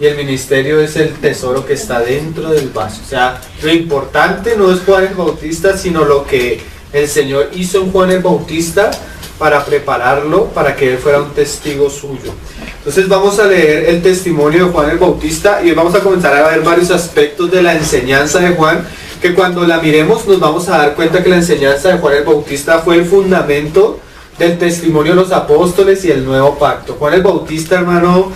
y el ministerio es el tesoro que está dentro del vaso. O sea, lo importante no es Juan el Bautista, sino lo que el Señor hizo en Juan el Bautista para prepararlo, para que él fuera un testigo suyo. Entonces vamos a leer el testimonio de Juan el Bautista y hoy vamos a comenzar a ver varios aspectos de la enseñanza de Juan, que cuando la miremos nos vamos a dar cuenta que la enseñanza de Juan el Bautista fue el fundamento del testimonio de los apóstoles y el nuevo pacto. Juan el Bautista, hermano,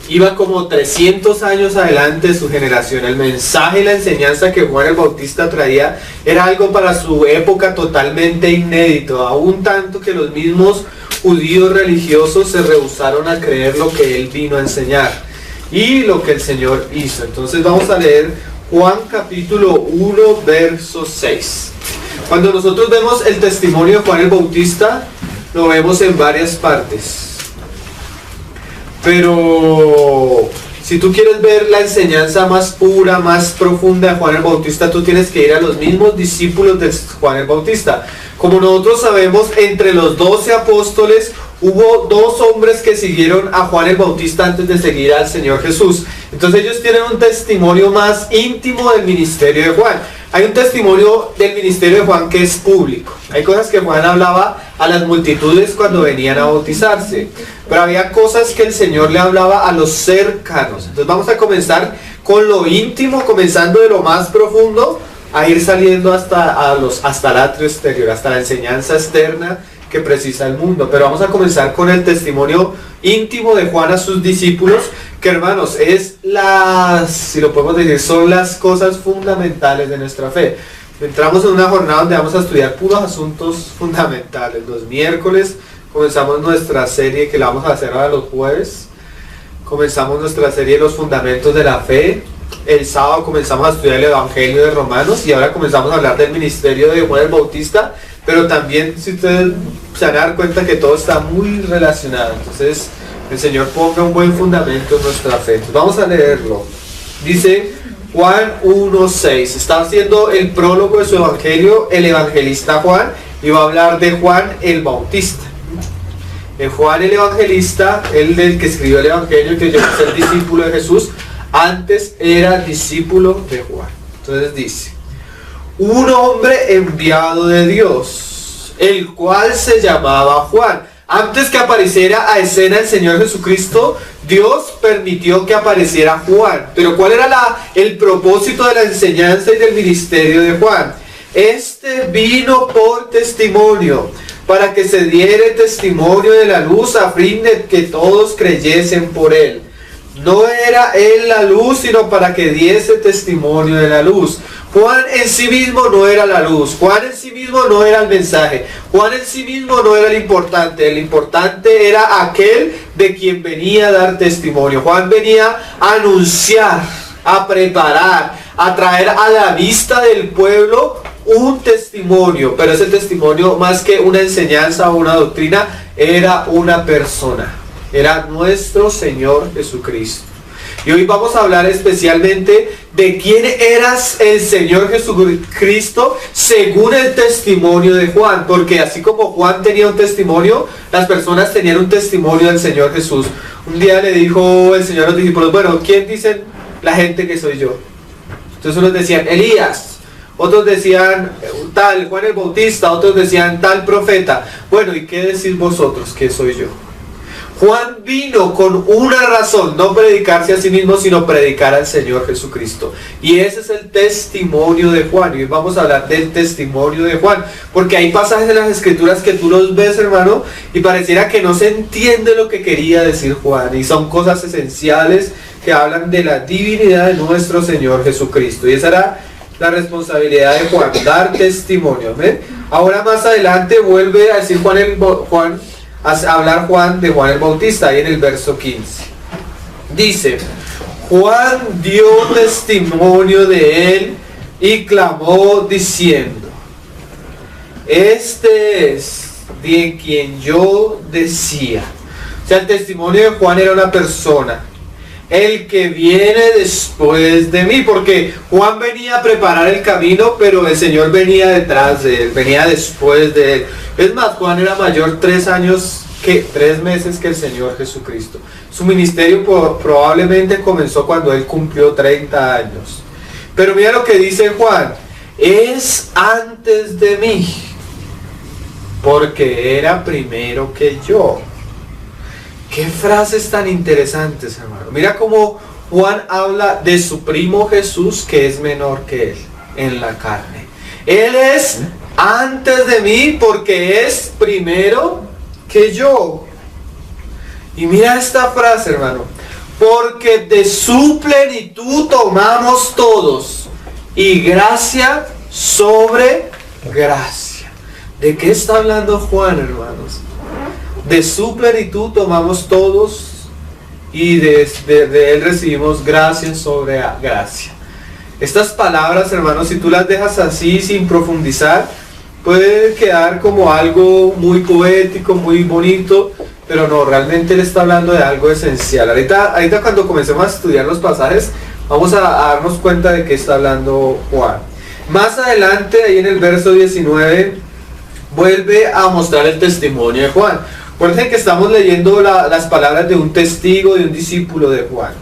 iba como 300 años adelante de su generación. El mensaje y la enseñanza que Juan el Bautista traía era algo para su época totalmente inédito, aún tanto que los mismos judíos religiosos se rehusaron a creer lo que él vino a enseñar y lo que el Señor hizo. Entonces vamos a leer Juan capítulo 1 verso 6. Cuando nosotros vemos el testimonio de Juan el Bautista, lo vemos en varias partes. Pero si tú quieres ver la enseñanza más pura, más profunda de Juan el Bautista, tú tienes que ir a los mismos discípulos de Juan el Bautista. Como nosotros sabemos, entre los 12 apóstoles hubo 2 hombres que siguieron a Juan el Bautista antes de seguir al Señor Jesús. Entonces ellos tienen un testimonio más íntimo del ministerio de Juan. Hay un testimonio del ministerio de Juan que es público. Hay cosas que Juan hablaba a las multitudes cuando venían a bautizarse. Pero había cosas que el Señor le hablaba a los cercanos. Entonces vamos a comenzar con lo íntimo, comenzando de lo más profundo, a ir saliendo hasta el atrio exterior, hasta la enseñanza externa que precisa el mundo. Pero vamos a comenzar con el testimonio íntimo de Juan a sus discípulos, que, hermanos, si lo podemos decir, son las cosas fundamentales de nuestra fe. Entramos en una jornada donde vamos a estudiar puros asuntos fundamentales. Los miércoles comenzamos nuestra serie, que la vamos a hacer ahora los jueves. Comenzamos nuestra serie de los fundamentos de la fe. El sábado comenzamos a estudiar el Evangelio de Romanos y ahora comenzamos a hablar del ministerio de Juan el Bautista. Pero también, si ustedes se van a dar cuenta que todo está muy relacionado. Entonces el Señor ponga un buen fundamento en nuestra fe. Entonces, vamos a leerlo. Dice Juan 1:6. Está haciendo el prólogo de su evangelio el evangelista Juan y va a hablar de Juan el Bautista. Juan el evangelista, el del que escribió el evangelio, que llegó a ser discípulo de Jesús, antes era discípulo de Juan. Entonces dice: un hombre enviado de Dios, el cual se llamaba Juan. Antes que apareciera a escena el Señor Jesucristo, Dios permitió que apareciera Juan. Pero ¿cuál era el propósito de la enseñanza y del ministerio de Juan? Este vino por testimonio, para que se diere testimonio de la luz, a fin de que todos creyesen por él. No era él la luz, sino para que diese testimonio de la luz. Juan en sí mismo no era la luz. Juan en sí mismo no era el mensaje. Juan en sí mismo no era el importante. El importante era aquel de quien venía a dar testimonio. Juan venía a anunciar, a preparar, a traer a la vista del pueblo un testimonio. Pero ese testimonio, más que una enseñanza o una doctrina, era una persona. Era nuestro Señor Jesucristo. Y hoy vamos a hablar especialmente de quién era el Señor Jesucristo según el testimonio de Juan. Porque así como Juan tenía un testimonio, las personas tenían un testimonio del Señor Jesús. Un día le dijo el Señor a los discípulos: bueno, ¿quién dicen la gente que soy yo? Entonces unos decían Elías, otros decían tal Juan el Bautista, otros decían tal profeta. Bueno, ¿y qué decís vosotros que soy yo? Juan vino con una razón, no predicarse a sí mismo, sino predicar al Señor Jesucristo. Y ese es el testimonio de Juan. Y hoy vamos a hablar del testimonio de Juan, porque hay pasajes de las Escrituras que tú los ves, hermano, y pareciera que no se entiende lo que quería decir Juan. Y son cosas esenciales que hablan de la divinidad de nuestro Señor Jesucristo. Y esa era la responsabilidad de Juan, dar testimonio. ¿Ven? Ahora más adelante vuelve a decir a hablar Juan de Juan el Bautista, ahí en el verso 15. Dice: Juan dio testimonio de él y clamó diciendo: este es de quien yo decía. O sea, el testimonio de Juan era una persona, el que viene después de mí, porque Juan venía a preparar el camino, pero el Señor venía detrás de él, venía después de él. Es más, Juan era mayor 3 meses que el Señor Jesucristo. Su ministerio probablemente comenzó cuando él cumplió 30 años. Pero mira lo que dice Juan, es antes de mí, porque era primero que yo. Qué frases tan interesantes, hermano. Mira cómo Juan habla de su primo Jesús, que es menor que él en la carne. Él es antes de mí porque es primero que yo. Y mira esta frase, hermano. Porque de su plenitud tomamos todos, y gracia sobre gracia. ¿De qué está hablando Juan, hermanos? De su plenitud tomamos todos, y de él recibimos gracia sobre gracia. Estas palabras, hermanos, si tú las dejas así sin profundizar, puede quedar como algo muy poético, muy bonito, pero no, realmente él está hablando de algo esencial. Ahorita cuando comencemos a estudiar los pasajes, vamos a darnos cuenta de qué está hablando Juan. Más adelante, ahí en el verso 19, vuelve a mostrar el testimonio de Juan. Recuerden que estamos leyendo las palabras de un testigo, de un discípulo de Juan.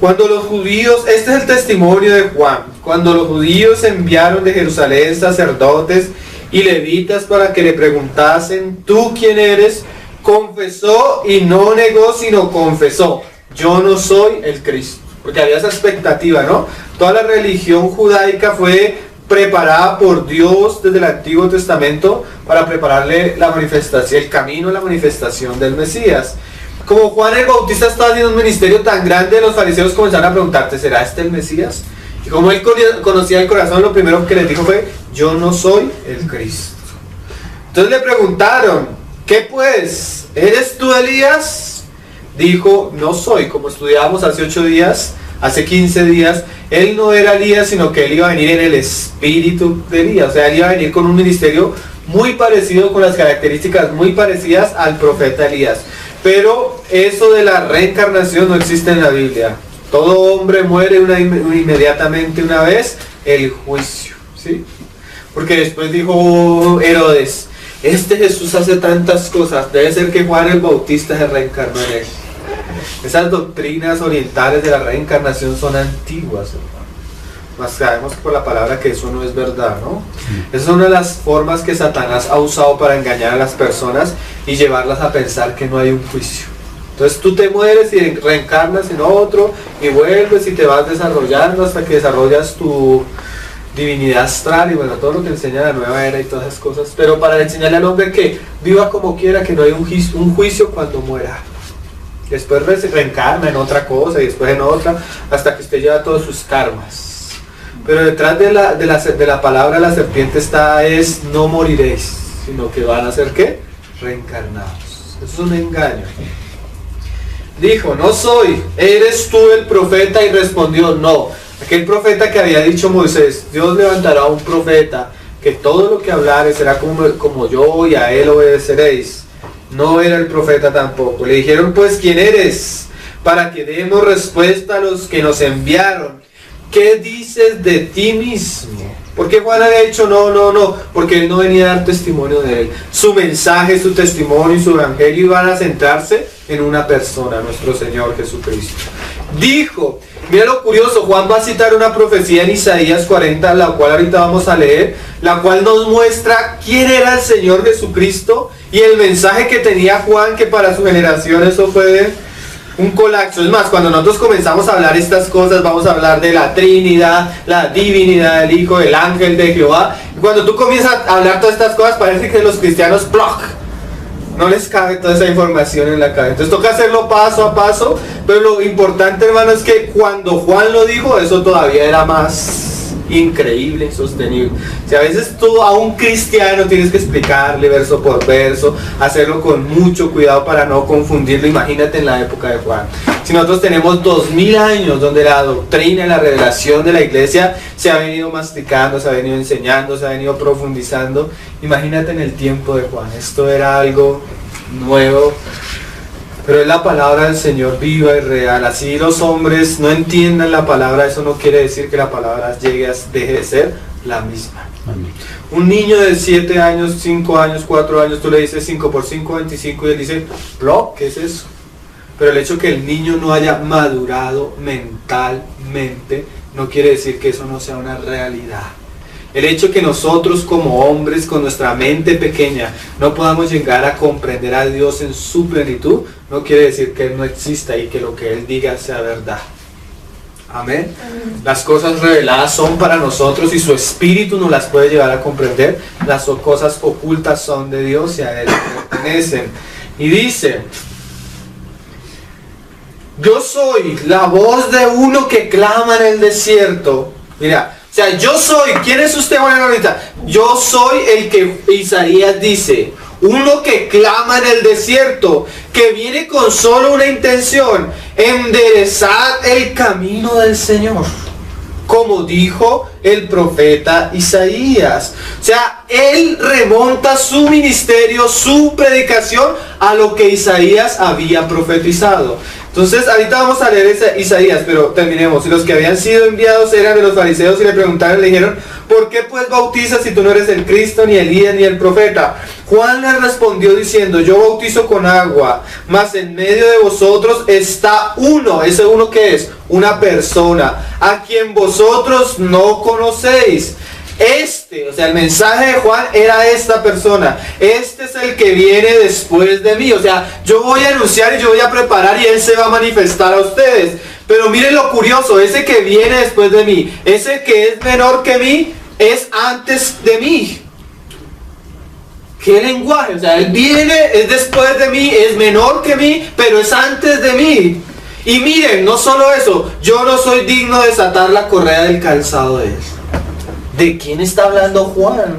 Cuando los judíos, este es el testimonio de Juan, cuando los judíos enviaron de Jerusalén sacerdotes y levitas para que le preguntasen, ¿tú quién eres? Confesó y no negó, sino confesó, yo no soy el Cristo. Porque había esa expectativa, ¿no? Toda la religión judaica fue preparada por Dios desde el Antiguo Testamento para prepararle la manifestación, el camino a la manifestación del Mesías. Como Juan el Bautista estaba haciendo un ministerio tan grande, los fariseos comenzaron a preguntarte, ¿será este el Mesías? Y como él conocía el corazón, lo primero que les dijo fue, yo no soy el Cristo. Entonces le preguntaron, ¿qué pues? ¿Eres tú Elías? Dijo, no soy. Como estudiábamos hace 8 días, hace 15 días, él no era Elías, sino que él iba a venir en el espíritu de Elías. O sea, él iba a venir con un ministerio muy parecido, con las características muy parecidas al profeta Elías. Pero eso de la reencarnación no existe en la Biblia. Todo hombre muere inmediatamente una vez, el juicio, ¿sí? Porque después dijo Herodes, este Jesús hace tantas cosas, debe ser que Juan el Bautista se reencarnó en él. Esas doctrinas orientales de la reencarnación son antiguas, hermano. Mas sabemos por la palabra que eso no es verdad, ¿no? Esa es una de las formas que Satanás ha usado para engañar a las personas y llevarlas a pensar que no hay un juicio. Entonces tú te mueres y reencarnas en otro y vuelves y te vas desarrollando hasta que desarrollas tu divinidad astral y bueno, todo lo que enseña la nueva era y todas esas cosas, pero para enseñarle al hombre que viva como quiera, que no hay un juicio cuando muera. Después reencarna en otra cosa y después en otra, hasta que usted lleva todos sus karmas. Pero detrás de la palabra de la serpiente es no moriréis, sino que van a ser ¿qué? Reencarnados. Eso es un engaño. Dijo, no soy, ¿eres tú el profeta? Y respondió, no. Aquel profeta que había dicho Moisés, Dios levantará un profeta, que todo lo que hablare será como yo y a él obedeceréis. No era el profeta tampoco. Le dijeron, pues, ¿quién eres? Para que demos respuesta a los que nos enviaron. ¿Qué dices de ti mismo? Porque Juan había dicho no, porque él no venía a dar testimonio de él. Su mensaje, su testimonio y su evangelio iban a centrarse en una persona, nuestro Señor Jesucristo. Dijo, mira lo curioso, Juan va a citar una profecía en Isaías 40, la cual ahorita vamos a leer, la cual nos muestra quién era el Señor Jesucristo y el mensaje que tenía Juan, que para su generación eso fue un colapso. Es más, cuando nosotros comenzamos a hablar estas cosas, vamos a hablar de la Trinidad, la divinidad del Hijo, el ángel de Jehová. Y cuando tú comienzas a hablar todas estas cosas, parece que los cristianos, ¡ploc!, no les cabe toda esa información en la cabeza. Entonces toca hacerlo paso a paso, pero lo importante, hermano, es que cuando Juan lo dijo, eso todavía era más increíble, insostenible. Si a veces tú a un cristiano tienes que explicarle verso por verso, hacerlo con mucho cuidado para no confundirlo, imagínate en la época de Juan. Si nosotros tenemos 2000 años donde la doctrina y la revelación de la iglesia se ha venido masticando, se ha venido enseñando, se ha venido profundizando, imagínate en el tiempo de Juan. Esto era algo nuevo, pero es la palabra del Señor viva y real. Así los hombres no entiendan la palabra, eso no quiere decir que la palabra deje de ser la misma. Amén. Un niño de 7 años, 5 años, 4 años, tú le dices 5 por 5, 25 y él dice, ¿qué es eso? pero el hecho que el niño no haya madurado mentalmente no quiere decir que eso no sea una realidad. El hecho que nosotros como hombres con nuestra mente pequeña no podamos llegar a comprender a Dios en su plenitud no quiere decir que Él no exista y que lo que Él diga sea verdad. Amén. Las cosas reveladas son para nosotros y su espíritu nos las puede llevar a comprender. Las cosas ocultas son de Dios y a Él pertenecen. Y dice: yo soy la voz de uno que clama en el desierto. Mira, o sea, yo soy, ¿quién es usted ahorita? Yo soy el que Isaías dice, uno que clama en el desierto, que viene con solo una intención: enderezad el camino del Señor, como dijo el profeta Isaías. O sea, él remonta su ministerio, su predicación a lo que Isaías había profetizado. Entonces, ahorita vamos a leer Isaías, pero terminemos. Y los que habían sido enviados eran de los fariseos y le preguntaron, le dijeron: ¿por qué pues bautizas si tú no eres el Cristo, ni Elías, ni el profeta? Juan le respondió diciendo: yo bautizo con agua, mas en medio de vosotros está uno. ¿Ese uno qué es? Una persona, a quien vosotros no conocéis. O sea, el mensaje de Juan era esta persona. Este es el que viene después de mí. O sea, yo voy a anunciar y yo voy a preparar y Él se va a manifestar a ustedes. Pero miren lo curioso, ese que viene después de mí, ese que es menor que mí, es antes de mí. ¿Qué lenguaje? O sea, Él viene, es después de mí, es menor que mí, pero es antes de mí. Y miren, no solo eso, yo no soy digno de desatar la correa del calzado de Él. ¿De quién está hablando Juan?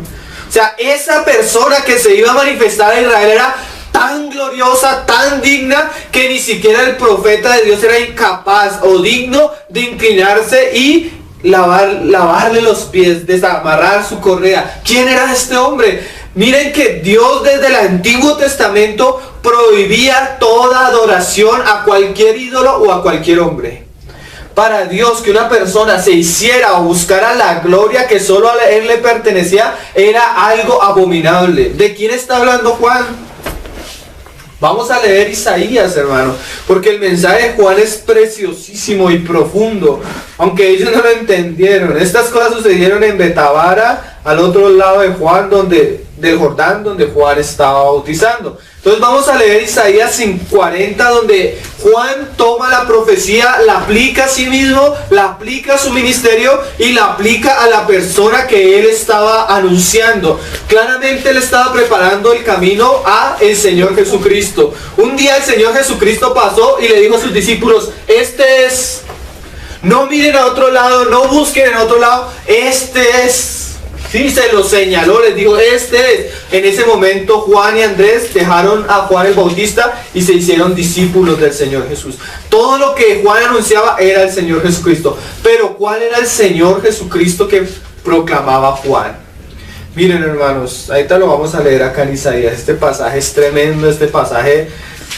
O sea, esa persona que se iba a manifestar a Israel era tan gloriosa, tan digna, que ni siquiera el profeta de Dios era incapaz o digno de inclinarse y lavarle los pies, desamarrar su correa. ¿Quién era este hombre? Miren que Dios desde el Antiguo Testamento prohibía toda adoración a cualquier ídolo o a cualquier hombre. Para Dios, que una persona se hiciera o buscara la gloria que solo a Él le pertenecía, era algo abominable. ¿De quién está hablando Juan? Vamos a leer Isaías, hermano, porque el mensaje de Juan es preciosísimo y profundo, aunque ellos no lo entendieron. Estas cosas sucedieron en Betabara, al otro lado de Juan, del Jordán, donde Juan estaba bautizando. Entonces vamos a leer Isaías 40, donde Juan toma la profecía, la aplica a sí mismo, la aplica a su ministerio y la aplica a la persona que él estaba anunciando. Claramente él estaba preparando el camino a el Señor Jesucristo. Un día el Señor Jesucristo pasó y le dijo a sus discípulos: este es, no miren a otro lado, no busquen en otro lado, este es. Sí, se lo señaló, les dijo: este es. En ese momento Juan y Andrés dejaron a Juan el Bautista y se hicieron discípulos del Señor Jesús. Todo lo que Juan anunciaba era el Señor Jesucristo. Pero ¿cuál era el Señor Jesucristo que proclamaba Juan? Miren, hermanos, ahorita lo vamos a leer acá en Isaías. Este pasaje es tremendo, este pasaje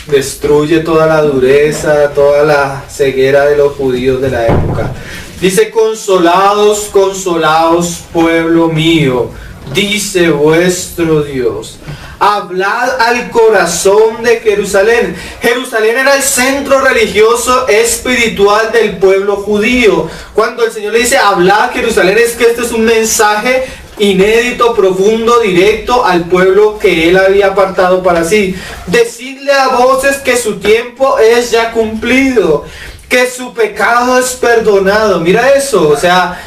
destruye toda la dureza, toda la ceguera de los judíos de la época. Dice: consolados, consolados, pueblo mío, dice vuestro Dios. Hablad al corazón de Jerusalén. Jerusalén era el centro religioso espiritual del pueblo judío. Cuando el Señor le dice hablad a Jerusalén, es que este es un mensaje inédito, profundo, directo al pueblo que Él había apartado para sí. Decidle a voces que su tiempo es ya cumplido, que su pecado es perdonado. Mira eso, o sea,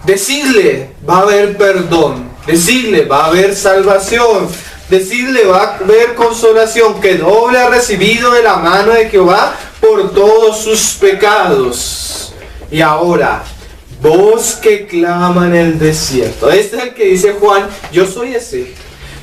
decidle, va a haber perdón. Decidle, va a haber salvación. Decidle, va a haber consolación, que doble ha recibido de la mano de Jehová por todos sus pecados. Y ahora, voz que clama en el desierto. Este es el que dice Juan: yo soy ese.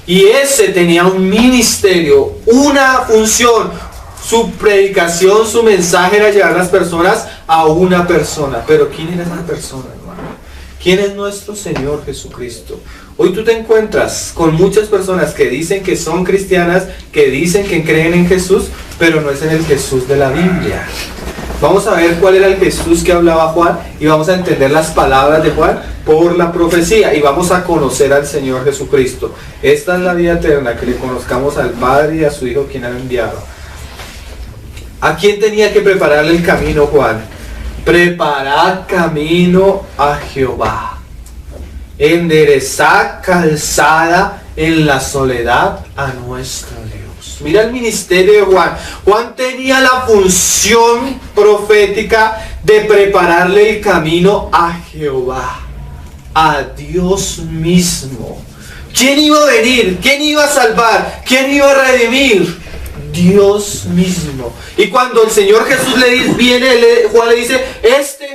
Y ese tenía un ministerio, una función. Su predicación, su mensaje era llevar a las personas a una persona. Pero ¿quién era esa persona, hermano? ¿Quién es nuestro Señor Jesucristo? Hoy tú te encuentras con muchas personas que dicen que son cristianas, que dicen que creen en Jesús, pero no es en el Jesús de la Biblia. Vamos a ver cuál era el Jesús que hablaba Juan y vamos a entender las palabras de Juan por la profecía y vamos a conocer al Señor Jesucristo. Esta es la vida eterna, que le conozcamos al Padre y a su Hijo, quien ha enviado. ¿A quién tenía que prepararle el camino Juan? Preparad camino a Jehová. Enderezad calzada en la soledad a nuestro Dios. Mira el ministerio de Juan. Juan tenía la función profética de prepararle el camino a Jehová, a Dios mismo. ¿Quién iba a venir? ¿Quién iba a salvar? ¿Quién iba a redimir? Dios mismo. Y cuando el Señor Jesús Juan le dice, este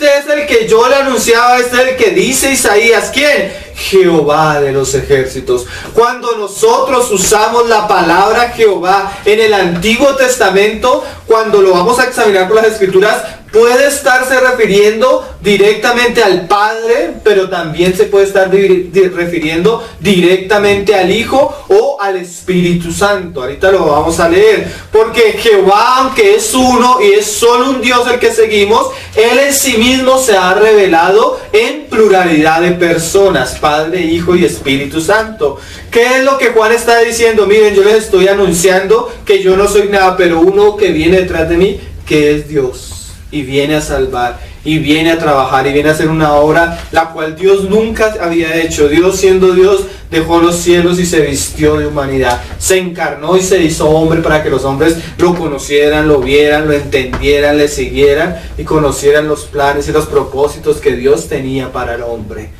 es el que yo le anunciaba, este es el que dice Isaías. ¿Quién? Jehová de los ejércitos. Cuando nosotros usamos la palabra Jehová en el Antiguo Testamento, cuando lo vamos a examinar por las Escrituras, puede estarse refiriendo directamente al Padre, pero también se puede estar refiriendo directamente al Hijo o al Espíritu Santo. Ahorita lo vamos a leer. Porque Jehová, aunque es uno y es solo un Dios el que seguimos, Él en sí mismo se ha revelado en pluralidad de personas, Padre, Hijo y Espíritu Santo. ¿Qué es lo que Juan está diciendo? Miren, yo les estoy anunciando que yo no soy nada, pero uno que viene detrás de mí, que es Dios. Y viene a salvar, y viene a trabajar, y viene a hacer una obra la cual Dios nunca había hecho. Dios, siendo Dios, dejó los cielos y se vistió de humanidad. Se encarnó y se hizo hombre para que los hombres lo conocieran, lo vieran, lo entendieran, le siguieran y conocieran los planes y los propósitos que Dios tenía para el hombre.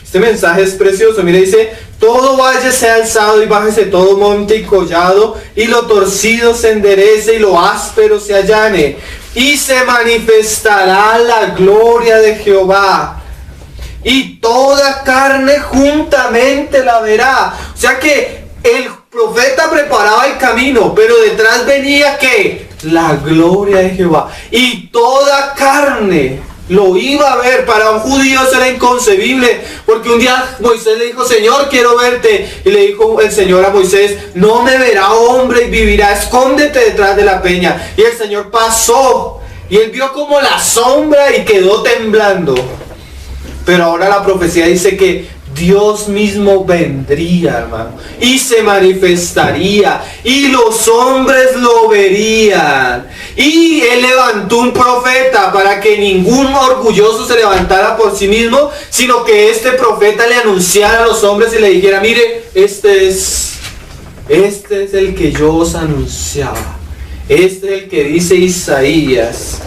Este mensaje es precioso. Mire, dice: todo valle sea alzado y bájese todo monte y collado, y lo torcido se enderece y lo áspero se allane. Y se manifestará la gloria de Jehová, y toda carne juntamente la verá. O sea que el profeta preparaba el camino, pero detrás venía ¿qué? La gloria de Jehová. Y toda carne lo iba a ver. Para un judío eso era inconcebible, porque un día Moisés le dijo: Señor, quiero verte. Y le dijo el Señor a Moisés: no me verá hombre y vivirá, escóndete detrás de la peña. Y el Señor pasó, y él vio como la sombra y quedó temblando. Pero ahora la profecía dice que Dios mismo vendría, hermano, y se manifestaría, y los hombres lo verían. Y él levantó un profeta para que ningún orgulloso se levantara por sí mismo, sino que este profeta le anunciara a los hombres y le dijera: mire, este es el que yo os anunciaba, este es el que dice Isaías.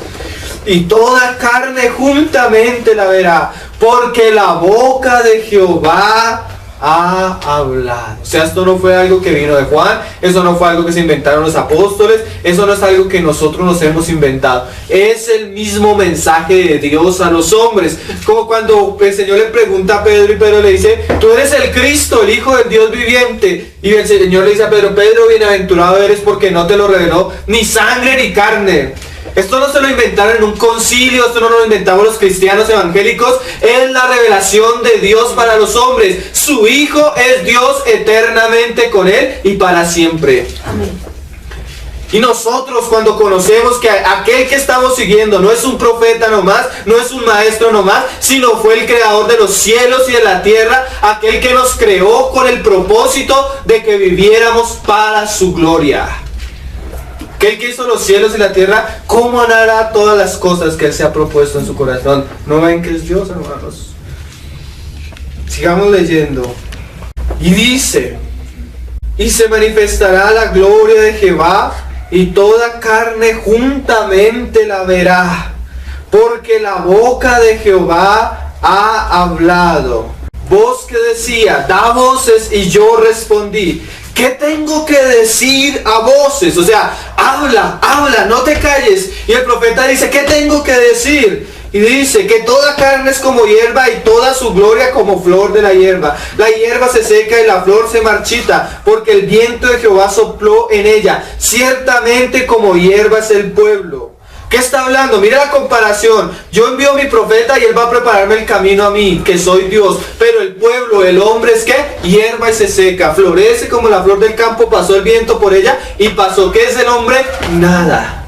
Y toda carne juntamente la verá, porque la boca de Jehová ha hablado. O sea, esto no fue algo que vino de Juan, eso no fue algo que se inventaron los apóstoles, eso no es algo que nosotros nos hemos inventado. Es el mismo mensaje de Dios a los hombres. Como cuando el Señor le pregunta a Pedro, y Pedro le dice: tú eres el Cristo, el Hijo del Dios viviente. Y el Señor le dice a Pedro: Pedro, bienaventurado eres, porque no te lo reveló ni sangre ni carne. Esto no se lo inventaron en un concilio, esto no lo inventamos los cristianos evangélicos. Es la revelación de Dios para los hombres. Su Hijo es Dios eternamente con Él y para siempre. Amén. Y nosotros, cuando conocemos que aquel que estamos siguiendo no es un profeta nomás, no es un maestro nomás, sino fue el creador de los cielos y de la tierra, aquel que nos creó con el propósito de que viviéramos para su gloria. Que Él que hizo los cielos y la tierra, ¿cómo hará todas las cosas que Él se ha propuesto en su corazón? ¿No ven que es Dios, hermanos? Sigamos leyendo. Y dice: y se manifestará la gloria de Jehová, y toda carne juntamente la verá, porque la boca de Jehová ha hablado. Voz que decía: da voces, y yo respondí: ¿qué tengo que decir a voces? O sea, habla, no te calles. Y el profeta dice: ¿qué tengo que decir? Y dice que toda carne es como hierba, y toda su gloria como flor de la hierba. La hierba se seca y la flor se marchita, porque el viento de Jehová sopló en ella. Ciertamente como hierba es el pueblo. ¿Qué está hablando? Mira la comparación. Yo envío a mi profeta y él va a prepararme el camino a mí, que soy Dios. Pero el pueblo, el hombre, es que hierba y se seca, florece como la flor del campo, pasó el viento por ella y pasó. ¿Qué es el hombre? Nada.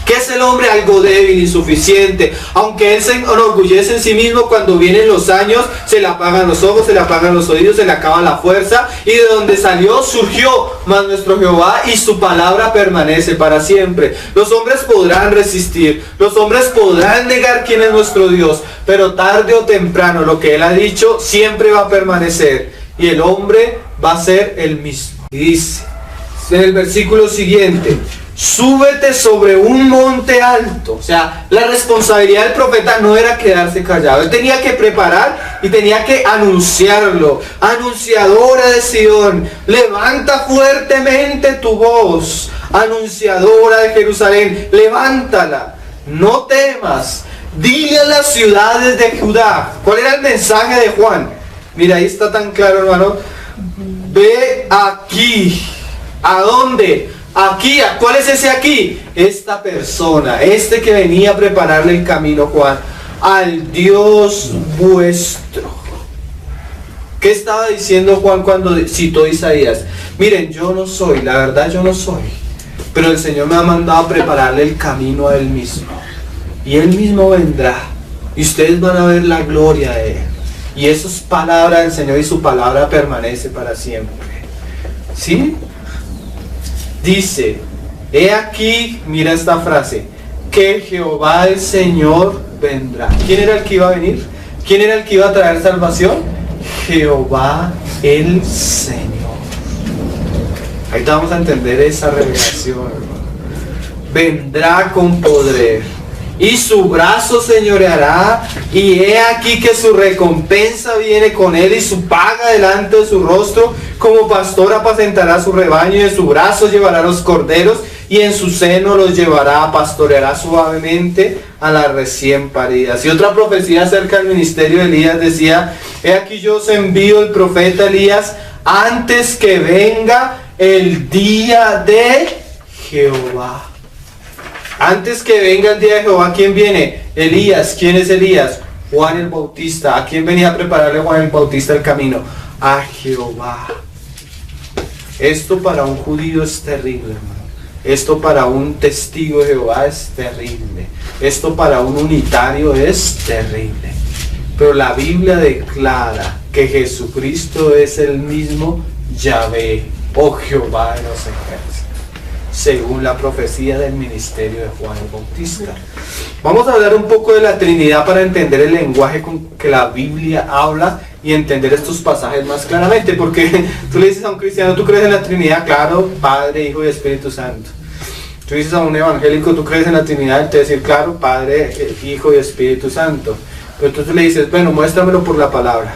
¿Qué ¿Qué es el hombre? Algo débil, insuficiente. Aunque él se enorgullece en sí mismo, cuando vienen los años, se le apagan los ojos, se le apagan los oídos, se le acaba la fuerza. Y de donde salió, surgió. Mas nuestro Jehová y su palabra permanece para siempre. Los hombres podrán resistir. Los hombres podrán negar quién es nuestro Dios. Pero tarde o temprano, lo que él ha dicho, siempre va a permanecer. Y el hombre va a ser el mismo. Y dice, en el versículo siguiente, súbete sobre un monte alto. O sea, la responsabilidad del profeta no era quedarse callado. Él tenía que preparar y tenía que anunciarlo. Anunciadora de Sión, levanta fuertemente tu voz. Anunciadora de Jerusalén, levántala. No temas. Dile a las ciudades de Judá. ¿Cuál era el mensaje de Juan? Mira, ahí está tan claro, hermano. Ve aquí. ¿A dónde? Aquí. ¿A cuál es ese aquí? Esta persona, este que venía a prepararle el camino, Juan. Al Dios vuestro. ¿Qué estaba diciendo Juan cuando citó Isaías? Miren, yo no soy, la verdad yo no soy. Pero el Señor me ha mandado a prepararle el camino a Él mismo. Y Él mismo vendrá. Y ustedes van a ver la gloria de Él. Y eso es palabra del Señor y su palabra permanece para siempre. ¿Sí? Dice, he aquí, mira esta frase, que Jehová el Señor vendrá. ¿Quién era el que iba a venir? ¿Quién era el que iba a traer salvación? Jehová el Señor. Ahí vamos a entender esa revelación, hermano. Vendrá con poder. Y su brazo señoreará, y he aquí que su recompensa viene con él, y su paga delante de su rostro. Como pastor apacentará su rebaño, y en su brazo llevará los corderos, y en su seno los llevará, pastoreará suavemente a las recién paridas. Y otra profecía acerca del ministerio de Elías decía, he aquí yo os envío el profeta Elías antes que venga el día de Jehová. Antes que venga el día de Jehová, ¿quién viene? Elías. ¿Quién es Elías? Juan el Bautista. ¿A quién venía a prepararle Juan el Bautista el camino? A Jehová. Esto para un judío es terrible, hermano. Esto para un testigo de Jehová es terrible. Esto para un unitario es terrible. Pero la Biblia declara que Jesucristo es el mismo Yahvé, o Jehová de los ejércitos, según la profecía del ministerio de Juan el Bautista. Vamos a hablar un poco de la Trinidad para entender el lenguaje con que la Biblia habla y entender estos pasajes más claramente, porque tú le dices a un cristiano, ¿tú crees en la Trinidad? Claro, Padre, Hijo y Espíritu Santo. Tú dices a un evangélico, ¿tú crees en la Trinidad? Él te va a decir, claro, Padre, Hijo y Espíritu Santo. Pero tú le dices, bueno, muéstramelo por la palabra.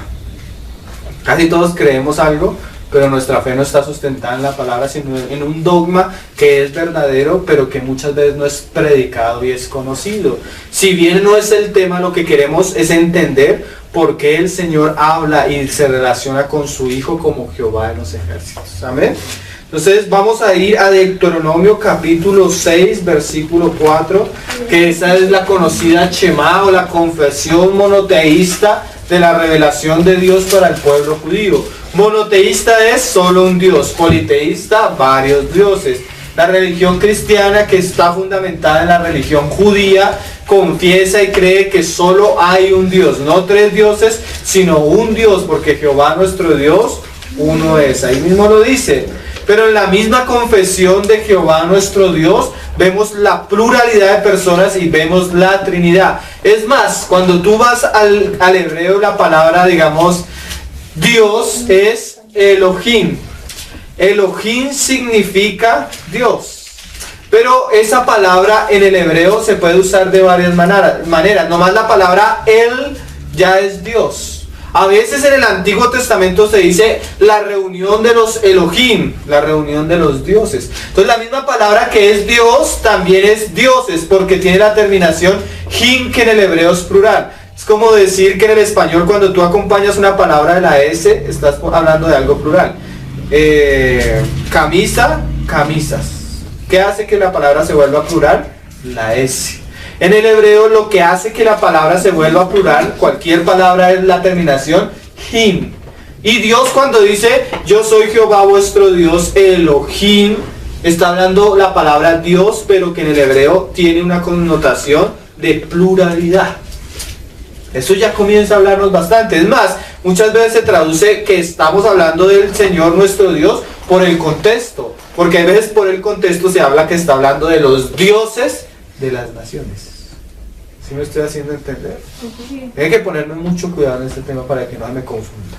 Casi todos creemos algo, pero nuestra fe no está sustentada en la palabra, sino en un dogma que es verdadero, pero que muchas veces no es predicado y es conocido. Si bien no es el tema, lo que queremos es entender por qué el Señor habla y se relaciona con su Hijo como Jehová de los ejércitos. Amén. Entonces vamos a ir a Deuteronomio capítulo 6, versículo 4, que esa es la conocida Shema, o la confesión monoteísta de la revelación de Dios para el pueblo judío. Monoteísta es solo un Dios, politeísta varios dioses. La religión cristiana, que está fundamentada en la religión judía, confiesa y cree que solo hay un Dios, no tres dioses, sino un Dios, porque Jehová nuestro Dios, uno es. Ahí mismo lo dice. Pero en la misma confesión de Jehová nuestro Dios, vemos la pluralidad de personas y vemos la Trinidad. Es más, cuando tú vas al hebreo, la palabra, digamos, Dios es Elohim. Elohim significa Dios. Pero esa palabra en el hebreo se puede usar de varias maneras. Nomás la palabra El ya es Dios. A veces en el Antiguo Testamento se dice la reunión de los Elohim, la reunión de los dioses. Entonces la misma palabra que es Dios también es dioses, porque tiene la terminación him, que en el hebreo es plural. Es como decir que en el español, cuando tú acompañas una palabra de la S, estás hablando de algo plural. Camisa, camisas. ¿Qué hace que la palabra se vuelva plural? La S. En el hebreo lo que hace que la palabra se vuelva plural, cualquier palabra, es la terminación him. Y Dios, cuando dice yo soy Jehová vuestro Dios, Elohim, está hablando la palabra Dios, pero que en el hebreo tiene una connotación de pluralidad. Eso ya comienza a hablarnos bastante. Es más, muchas veces se traduce que estamos hablando del Señor nuestro Dios por el contexto, porque a veces por el contexto se habla que está hablando de los dioses de las naciones. ¿Sí me estoy haciendo entender? Sí. Hay que ponerme mucho cuidado en este tema para que no me confunda.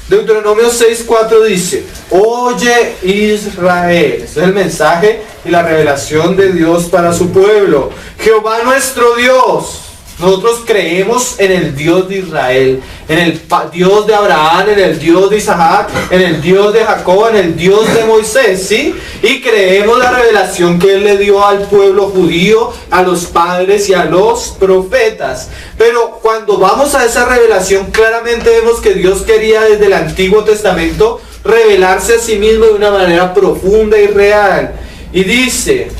Deuteronomio 6:4 dice: oye Israel. Este es el mensaje y la revelación de Dios para su pueblo. Jehová nuestro Dios. Nosotros creemos en el Dios de Israel, en el Dios de Abraham, en el Dios de Isaac, en el Dios de Jacob, en el Dios de Moisés, ¿sí? Y creemos la revelación que Él le dio al pueblo judío, a los padres y a los profetas. Pero cuando vamos a esa revelación, claramente vemos que Dios quería desde el Antiguo Testamento revelarse a sí mismo de una manera profunda y real. Y dice: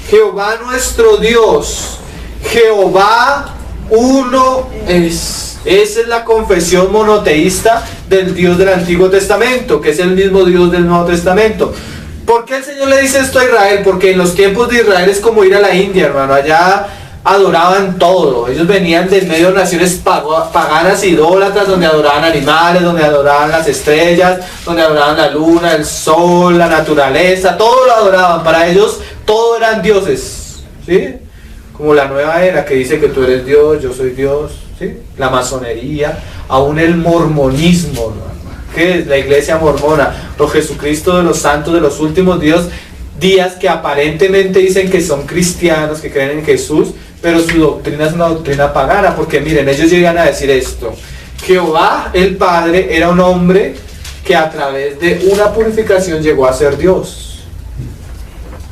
Jehová nuestro Dios, Jehová uno es. Esa es la confesión monoteísta del Dios del Antiguo Testamento, que es el mismo Dios del Nuevo Testamento. ¿Por qué el Señor le dice esto a Israel? Porque en los tiempos de Israel es como ir a la India, hermano. Allá adoraban todo. Ellos venían de medio de naciones paganas, idólatras, donde adoraban animales, donde adoraban las estrellas, donde adoraban la luna, el sol, la naturaleza. Todo lo adoraban. Para ellos, todo eran dioses, ¿sí? Como la nueva era que dice que tú eres Dios, yo soy Dios, ¿sí? La masonería, aún el mormonismo, ¿no? ¿Qué es la iglesia mormona? Los Jesucristo de los santos de los últimos días que aparentemente dicen que son cristianos, que creen en Jesús, pero su doctrina es una doctrina pagana, porque miren, ellos llegan a decir esto: Jehová el Padre era un hombre que a través de una purificación llegó a ser Dios.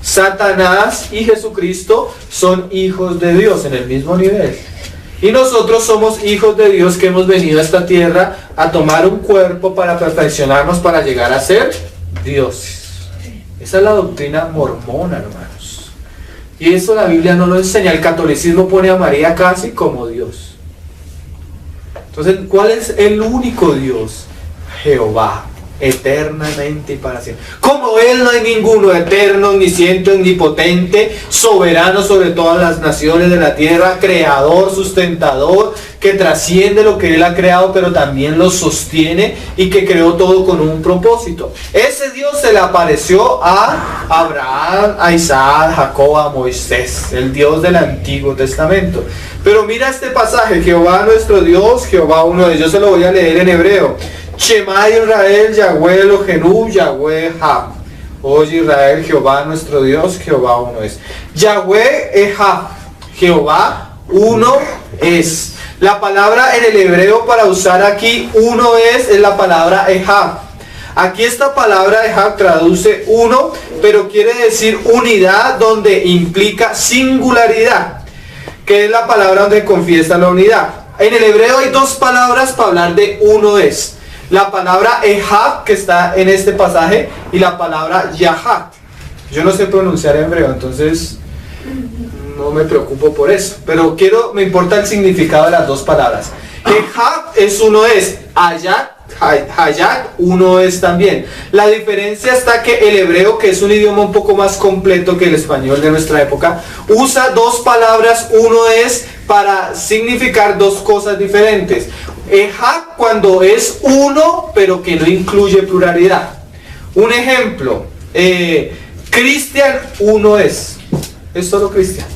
Satanás y Jesucristo son hijos de Dios en el mismo nivel. Y nosotros somos hijos de Dios que hemos venido a esta tierra a tomar un cuerpo para perfeccionarnos para llegar a ser dioses. Esa es la doctrina mormona, hermanos. Y eso la Biblia no lo enseña. El catolicismo pone a María casi como Dios. Entonces, ¿cuál es el único Dios? Jehová. Eternamente y para siempre. Como Él no hay ninguno, eterno, omnisciente, omnipotente, soberano sobre todas las naciones de la tierra, creador, sustentador, que trasciende lo que Él ha creado, pero también lo sostiene y que creó todo con un propósito. Ese Dios se le apareció a Abraham, a Isaac, a Jacob, a Moisés, el Dios del Antiguo Testamento. Pero mira este pasaje: Jehová nuestro Dios, Jehová uno de ellos. Se lo voy a leer en hebreo. Shema Israel, Yahweh Elohenu, Yahweh Ejad. Oye Israel, Jehová nuestro Dios, Jehová uno es. Yahweh Ejad, Jehová uno es. La palabra en el hebreo para usar aquí uno es la palabra Ejad. Aquí esta palabra Ejad traduce uno, pero quiere decir unidad, donde implica singularidad, que es la palabra donde confiesa la unidad. En el hebreo hay dos palabras para hablar de uno es. La palabra Ejad, que está en este pasaje, y la palabra Yahad. Yo no sé pronunciar hebreo, entonces no me preocupo por eso. Pero me importa el significado de las dos palabras. Ejad es uno es. Hayat uno es también. La diferencia está que el hebreo, que es un idioma un poco más completo que el español de nuestra época, usa dos palabras uno es para significar dos cosas diferentes. Ejad cuando es uno, pero que no incluye pluralidad. Un ejemplo: Cristian uno es solo Cristian.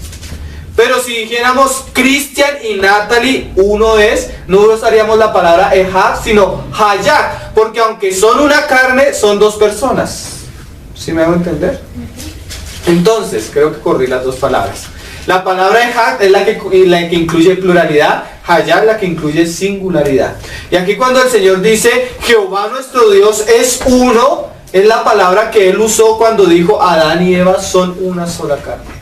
Pero si dijéramos Cristian y Natalie uno es, no usaríamos la palabra Ejad, sino Hayat, porque aunque son una carne, son dos personas. ¿Sí me hago entender? Entonces, creo que corrí las dos palabras. La palabra Ejad es la que incluye pluralidad, Hayat la que incluye singularidad. Y aquí cuando el Señor dice Jehová nuestro Dios es uno, es la palabra que Él usó cuando dijo Adán y Eva son una sola carne.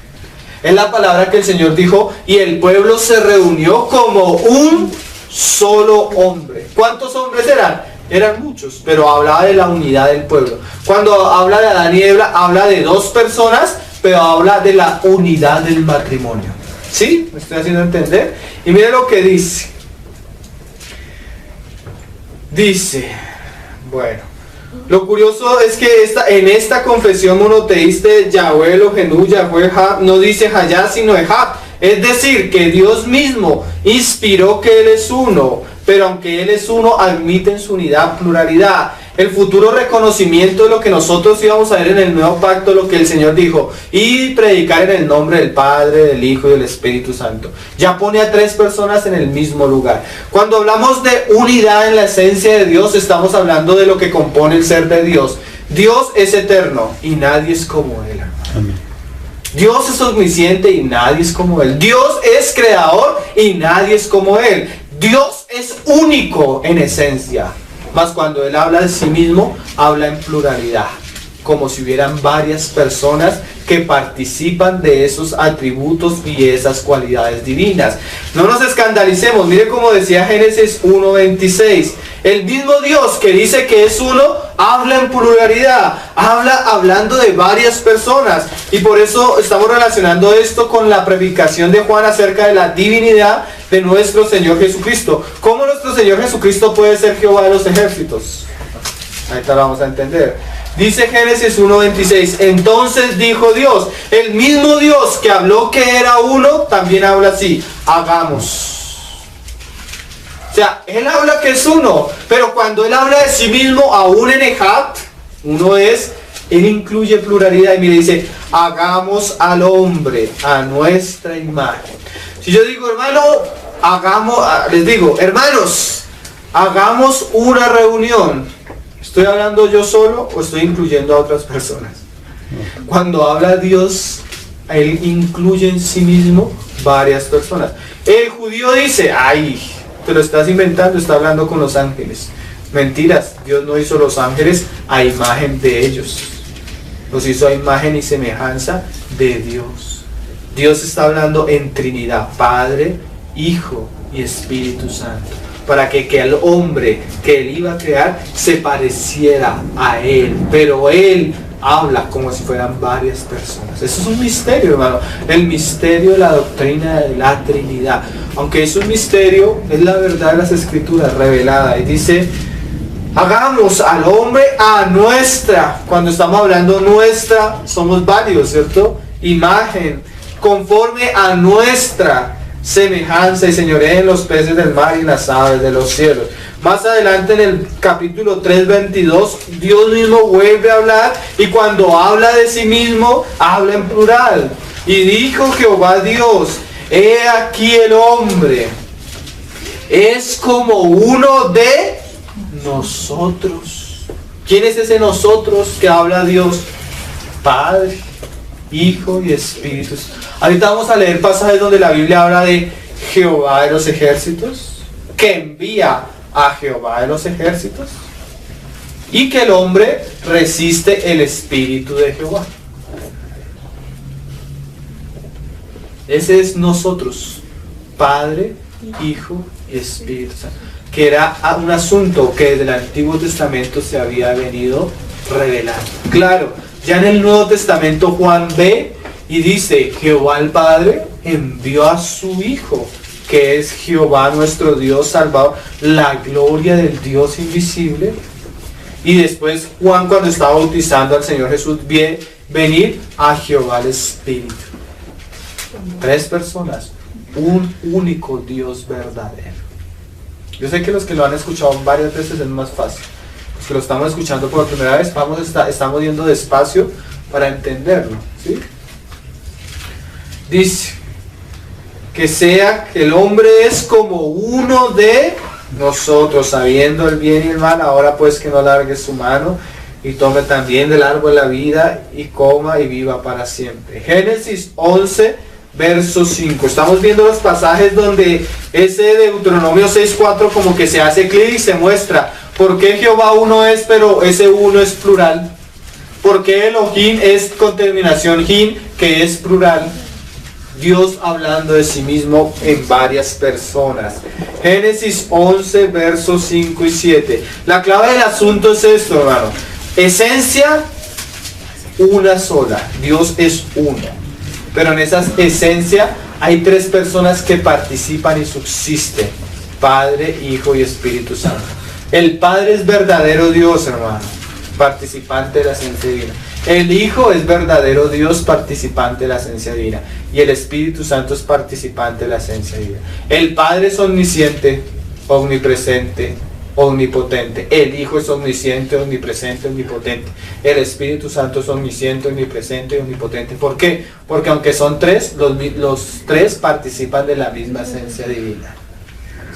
Es la palabra que el Señor dijo: y el pueblo se reunió como un solo hombre. ¿Cuántos hombres eran? Eran muchos, pero hablaba de la unidad del pueblo. Cuando habla de Adán y Eva, habla de dos personas, pero habla de la unidad del matrimonio. ¿Sí? ¿Me estoy haciendo entender? Y mire lo que dice. Dice, bueno, Lo curioso es que en esta confesión monoteísta de Yahweh Elohenu, Yahweh Ha, no dice Hayá sino Ejab. Es decir, que Dios mismo inspiró que Él es uno, pero aunque Él es uno, admite en su unidad pluralidad. El futuro reconocimiento de lo que nosotros íbamos a ver en el nuevo pacto, lo que el Señor dijo, y predicar en el nombre del Padre, del Hijo y del Espíritu Santo. Ya pone a 3 personas en el mismo lugar. Cuando hablamos de unidad en la esencia de Dios, estamos hablando de lo que compone el ser de Dios. Dios es eterno y nadie es como Él. Amén. Dios es omnisciente y nadie es como Él. Dios es creador y nadie es como Él. Dios es único en esencia. Mas cuando Él habla de sí mismo, habla en pluralidad, como si hubieran varias personas que participan de esos atributos y esas cualidades divinas. No nos escandalicemos, mire como decía Génesis 1:26, el mismo Dios que dice que es uno, habla en pluralidad, hablando de varias personas, y por eso estamos relacionando esto con la predicación de Juan acerca de la divinidad de nuestro Señor Jesucristo. ¿Cómo nuestro Señor Jesucristo puede ser Jehová de los ejércitos? Ahorita lo vamos a entender. Dice Génesis 1:26, entonces dijo Dios, el mismo Dios que habló que era uno, también habla así, hagamos. O sea, Él habla que es uno, pero cuando Él habla de sí mismo, aún en Ejab, uno es, Él incluye pluralidad y mire, dice, hagamos al hombre a nuestra imagen. Si yo digo, hermano, les digo, hermanos, hagamos una reunión. ¿Estoy hablando yo solo o estoy incluyendo a otras personas? Cuando habla Dios, Él incluye en sí mismo varias personas. El judío dice, ay, te lo estás inventando, está hablando con los ángeles. Mentiras, Dios no hizo los ángeles a imagen de ellos. Los hizo a imagen y semejanza de Dios. Dios está hablando en Trinidad, Padre, Hijo y Espíritu Santo, para que el hombre que Él iba a crear se pareciera a Él, pero Él habla como si fueran varias personas. Eso es un misterio, hermano, el misterio de la doctrina de la Trinidad. Aunque es un misterio, es la verdad de las Escrituras revelada, y dice, hagamos al hombre a nuestra, cuando estamos hablando nuestra, somos varios, ¿cierto? Imagen, conforme a nuestra semejanza, y señoree en los peces del mar y en las aves de los cielos. Más adelante en el capítulo 3:22, Dios mismo vuelve a hablar, y cuando habla de sí mismo, habla en plural. Y dijo Jehová Dios, he aquí el hombre es como uno de nosotros. ¿Quién es ese nosotros que habla Dios? Padre, Hijo y Espíritu. Ahorita vamos a leer pasajes donde la Biblia habla de Jehová de los ejércitos, que envía a Jehová de los ejércitos, y que el hombre resiste el Espíritu de Jehová. Ese es nosotros, Padre, Hijo y Espíritu Santo, que era un asunto que desde el Antiguo Testamento se había venido revelando. Claro, ya en el Nuevo Testamento Juan ve y dice, Jehová el Padre envió a su Hijo, que es Jehová nuestro Dios Salvador, la gloria del Dios invisible. Y después Juan, cuando estaba bautizando al Señor Jesús, ve venir a Jehová el Espíritu. 3 personas, un único Dios verdadero. Yo sé que los que lo han escuchado varias veces es más fácil. Los que lo estamos escuchando por primera vez, estamos yendo despacio para entenderlo, ¿sí? Dice, que sea que el hombre es como uno de nosotros, sabiendo el bien y el mal. Ahora pues que no alargue su mano y tome también del árbol de la vida y coma y viva para siempre. Génesis 11, verso 5. Estamos viendo los pasajes donde ese Deuteronomio 6:4 como que se hace clic y se muestra por qué Jehová uno es, pero ese uno es plural. ¿Por qué Elohim es con terminación hin, que es plural? Dios hablando de sí mismo en varias personas. Génesis 11, versos 5 y 7. La clave del asunto es esto, hermano. Esencia, una sola. Dios es uno. Pero en esa esencia hay 3 personas que participan y subsisten. Padre, Hijo y Espíritu Santo. El Padre es verdadero Dios, hermano. participante de la esencia divina. El Hijo es verdadero Dios, participante de la esencia divina. Y el Espíritu Santo es participante de la esencia divina. El Padre es omnisciente, omnipresente, omnipotente. El Hijo es omnisciente, omnipresente, omnipotente. El Espíritu Santo es omnisciente, omnipresente y omnipotente. ¿Por qué? Porque aunque son tres, los tres participan de la misma esencia divina,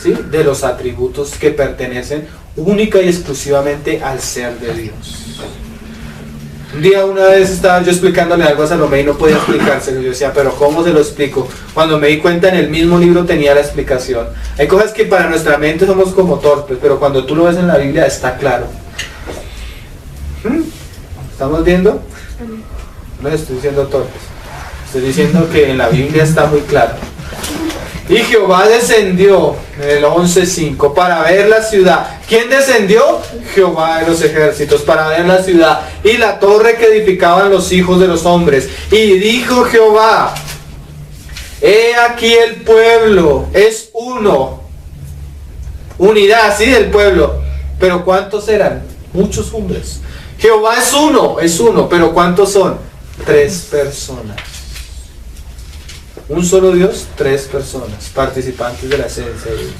¿sí? De los atributos que pertenecen única y exclusivamente al ser de Dios. Un día, una vez estaba yo explicándole algo a Salomé y no podía explicárselo. Yo decía, pero ¿cómo se lo explico? Cuando me di cuenta, en el mismo libro tenía la explicación. Hay cosas que para nuestra mente somos como torpes, pero cuando tú lo ves en la Biblia está claro. ¿Estamos viendo? No estoy diciendo torpes. Estoy diciendo que en la Biblia está muy claro. Y Jehová descendió, en el 11:5, para ver la ciudad. ¿Quién descendió? Jehová de los ejércitos, para ver la ciudad y la torre que edificaban los hijos de los hombres. Y dijo Jehová, he aquí el pueblo es uno. Unidad, sí, del pueblo. Pero ¿cuántos eran? Muchos hombres. Jehová es uno, pero ¿cuántos son? 3 personas. Un solo Dios, 3 personas, participantes de la esencia de Dios.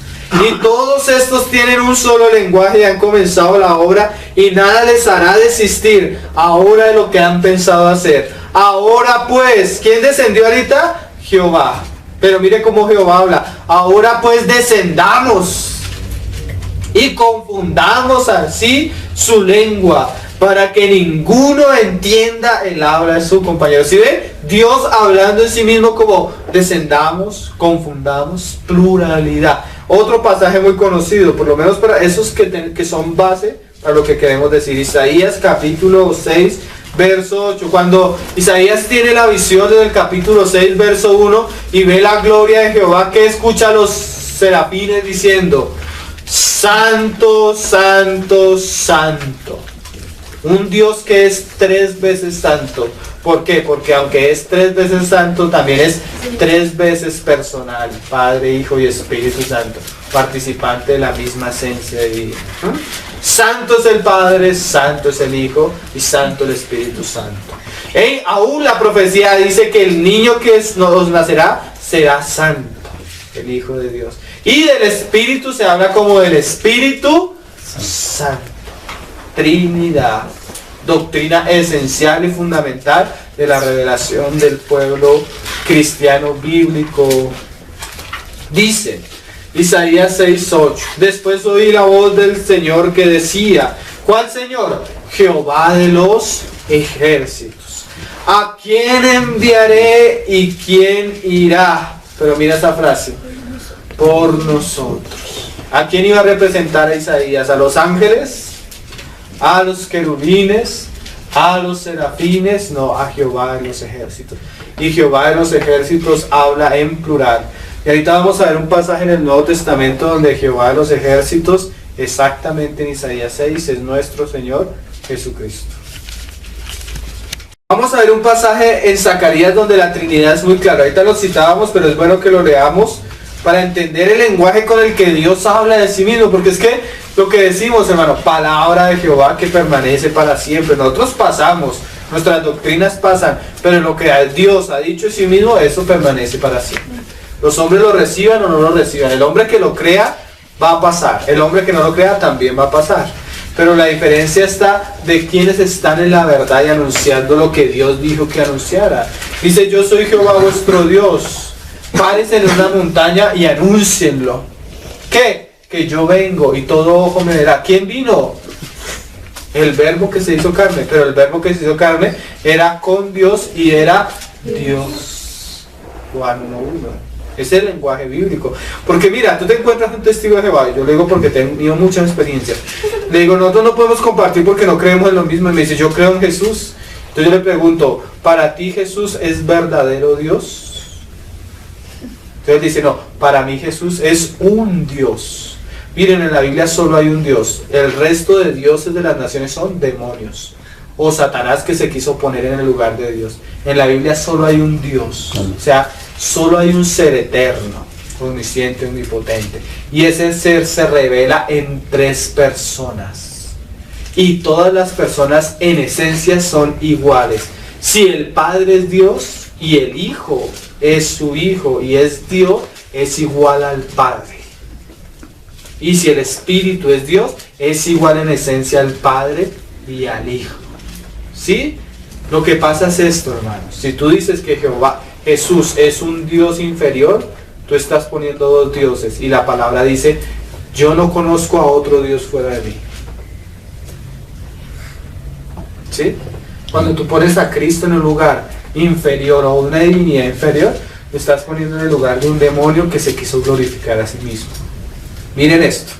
Y todos estos tienen un solo lenguaje y han comenzado la obra, y nada les hará desistir ahora de lo que han pensado hacer. Ahora pues, ¿quién descendió ahorita? Jehová. Pero mire cómo Jehová habla. Ahora pues descendamos y confundamos así su lengua, para que ninguno entienda el habla de su compañero. ¿Sí ven? Dios hablando en sí mismo como descendamos, confundamos, pluralidad. Otro pasaje muy conocido, por lo menos para esos que son base para lo que queremos decir. Isaías capítulo 6, verso 8. Cuando Isaías tiene la visión del capítulo 6, verso 1, y ve la gloria de Jehová, que escucha a los serafines diciendo, Santo, Santo, Santo. Un Dios que es 3 veces santo. ¿Por qué? Porque aunque es 3 veces santo, también es 3 veces personal. Padre, Hijo y Espíritu Santo. Participante de la misma esencia divina. Santo es el Padre, santo es el Hijo y santo el Espíritu Santo. Aún la profecía dice que el niño que nos nacerá será santo. El Hijo de Dios. Y del Espíritu se habla como del Espíritu Santo. Trinidad, doctrina esencial y fundamental de la revelación del pueblo cristiano bíblico. Dice Isaías 6:8, después oí la voz del Señor que decía, ¿cuál Señor? Jehová de los ejércitos. ¿A quién enviaré y quién irá? Pero mira esa frase, por nosotros. ¿A quién iba a representar a Isaías? ¿A los ángeles? ¿A los querubines? ¿A los serafines? No, a Jehová de los ejércitos. Y Jehová de los ejércitos habla en plural. Y ahorita vamos a ver un pasaje en el Nuevo Testamento donde Jehová de los ejércitos, exactamente en Isaías 6, es nuestro Señor Jesucristo. Vamos a ver un pasaje en Zacarías donde la Trinidad es muy clara. Ahorita lo citábamos, pero es bueno que lo leamos para entender el lenguaje con el que Dios habla de sí mismo, porque es que lo que decimos, hermano, palabra de Jehová que permanece para siempre. Nosotros pasamos, nuestras doctrinas pasan, pero lo que Dios ha dicho de sí mismo, eso permanece para siempre. Los hombres lo reciban o no lo reciban. El hombre que lo crea va a pasar, el hombre que no lo crea también va a pasar. Pero la diferencia está de quienes están en la verdad y anunciando lo que Dios dijo que anunciara. Dice, yo soy Jehová vuestro Dios. Párense en una montaña y anúncienlo. ¿Qué? Que yo vengo y todo ojo me verá. ¿Quién vino? El verbo que se hizo carne. Pero el verbo que se hizo carne era con Dios y era Dios. Juan 1:1. Ese es el lenguaje bíblico. Porque mira, tú te encuentras un testigo de Jehová. Yo le digo porque he tenido mucha experiencia. Le digo, nosotros no podemos compartir porque no creemos en lo mismo. Y me dice, yo creo en Jesús. Entonces yo le pregunto, ¿para ti Jesús es verdadero Dios? Entonces dice, no, para mí Jesús es un Dios. Miren, en la Biblia solo hay un Dios. El resto de dioses de las naciones son demonios. O Satanás que se quiso poner en el lugar de Dios. En la Biblia solo hay un Dios. O sea, solo hay un ser eterno, omnisciente, omnipotente. Y ese ser se revela en 3 personas. y todas las personas en esencia son iguales. Si el Padre es Dios y el Hijo es su Hijo y es Dios, es igual al Padre. Y si el Espíritu es Dios, es igual en esencia al Padre y al Hijo. ¿Sí? Lo que pasa es esto, hermanos. Si tú dices que Jesús es un Dios inferior, tú estás poniendo dos dioses. Y la palabra dice, yo no conozco a otro Dios fuera de mí. ¿Sí? Cuando tú pones a Cristo en un lugar inferior o una divinidad inferior, lo estás poniendo en el lugar de un demonio que se quiso glorificar a sí mismo. Miren esto.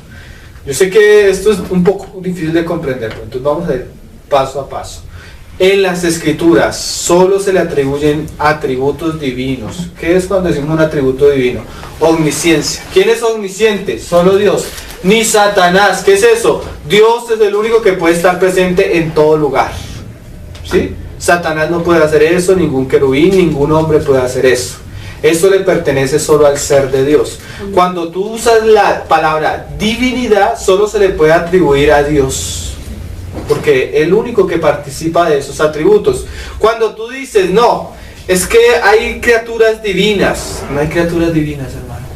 Yo sé que esto es un poco difícil de comprender, pero entonces vamos a ir paso a paso. En las Escrituras solo se le atribuyen atributos divinos. ¿Qué es cuando decimos un atributo divino? Omnisciencia. ¿Quién es omnisciente? Solo Dios. Ni Satanás. ¿Qué es eso? Dios es el único que puede estar presente en todo lugar. ¿Sí? Satanás no puede hacer eso, ningún querubín, ningún hombre puede hacer eso. Eso le pertenece solo al ser de Dios. Cuando tú usas la palabra divinidad, solo se le puede atribuir a Dios, porque el único que participa de esos atributos. Cuando tú dices, no, es que hay criaturas divinas, no hay criaturas divinas, hermano,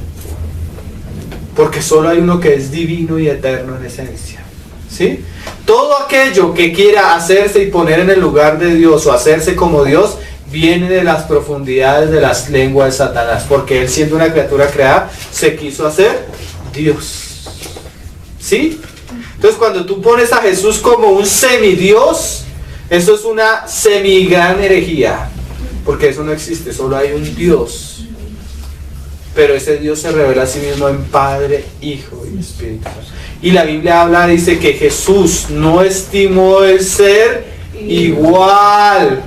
porque solo hay uno que es divino y eterno en esencia. ¿Sí? Todo aquello que quiera hacerse y poner en el lugar de Dios o hacerse como Dios, viene de las profundidades de las lenguas de Satanás, porque él, siendo una criatura creada, se quiso hacer Dios. ¿Sí? Entonces cuando tú pones a Jesús como un semidios, eso es una semigran herejía, porque eso no existe, solo hay un Dios, pero ese Dios se revela a sí mismo en Padre, Hijo y Espíritu Santo. Y la Biblia habla, dice que Jesús no estimó el ser igual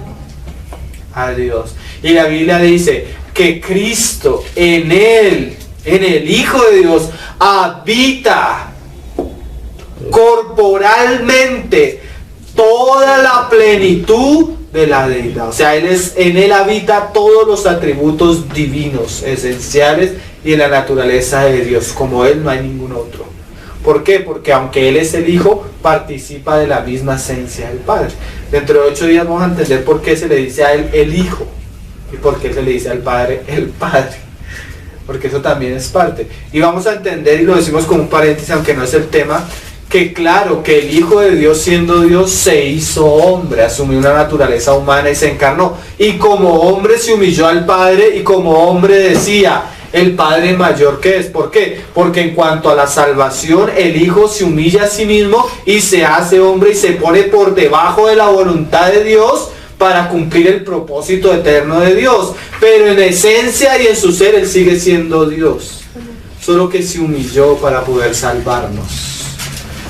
a Dios. Y la Biblia dice que Cristo en él, en el Hijo de Dios, habita corporalmente toda la plenitud de la deidad. O sea, en él habita todos los atributos divinos, esenciales y en la naturaleza de Dios. Como él no hay ningún otro. ¿Por qué? Porque aunque él es el Hijo, participa de la misma esencia del Padre. Dentro de 8 días vamos a entender por qué se le dice a él el Hijo y por qué se le dice al Padre el Padre, porque eso también es parte. Y vamos a entender, y lo decimos como un paréntesis, aunque no es el tema, que claro, que el Hijo de Dios, siendo Dios, se hizo hombre, asumió una naturaleza humana y se encarnó, y como hombre se humilló al Padre, y como hombre decía, el Padre mayor que es. ¿Por qué? Porque en cuanto a la salvación, el Hijo se humilla a sí mismo y se hace hombre y se pone por debajo de la voluntad de Dios para cumplir el propósito eterno de Dios. Pero en esencia y en su ser él sigue siendo Dios, solo que se humilló para poder salvarnos.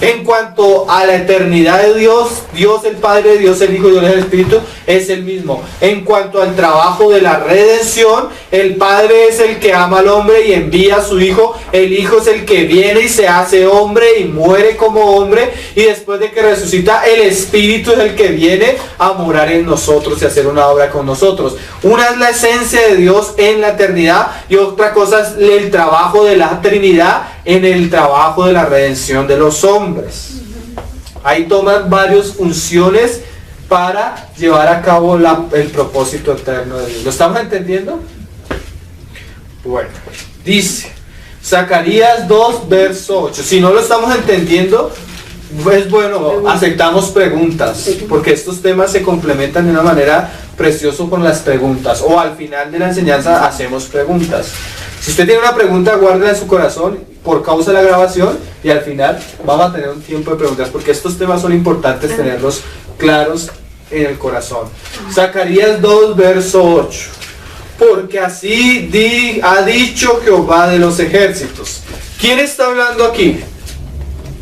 En cuanto a la eternidad de Dios, Dios el Padre, Dios el Hijo y Dios el Espíritu es el mismo. En cuanto al trabajo de la redención, el Padre es el que ama al hombre y envía a su Hijo. El Hijo es el que viene y se hace hombre y muere como hombre. Y después de que resucita, el Espíritu es el que viene a morar en nosotros y hacer una obra con nosotros. Una es la esencia de Dios en la eternidad y otra cosa es el trabajo de la Trinidad en el trabajo de la redención de los hombres. Ahí toman varias funciones para llevar a cabo el propósito eterno de Dios. ¿Lo estamos entendiendo? Bueno, dice Zacarías 2, verso 8. Si no lo estamos entendiendo, pues bueno, aceptamos preguntas, porque estos temas se complementan de una manera preciosa con las preguntas, o al final de la enseñanza hacemos preguntas. Si usted tiene una pregunta, guárdela en su corazón por causa de la grabación y al final vamos a tener un tiempo de preguntas, porque estos temas son importantes tenerlos claros en el corazón. Zacarías 2, verso 8. Porque así ha dicho Jehová de los ejércitos. ¿Quién está hablando aquí?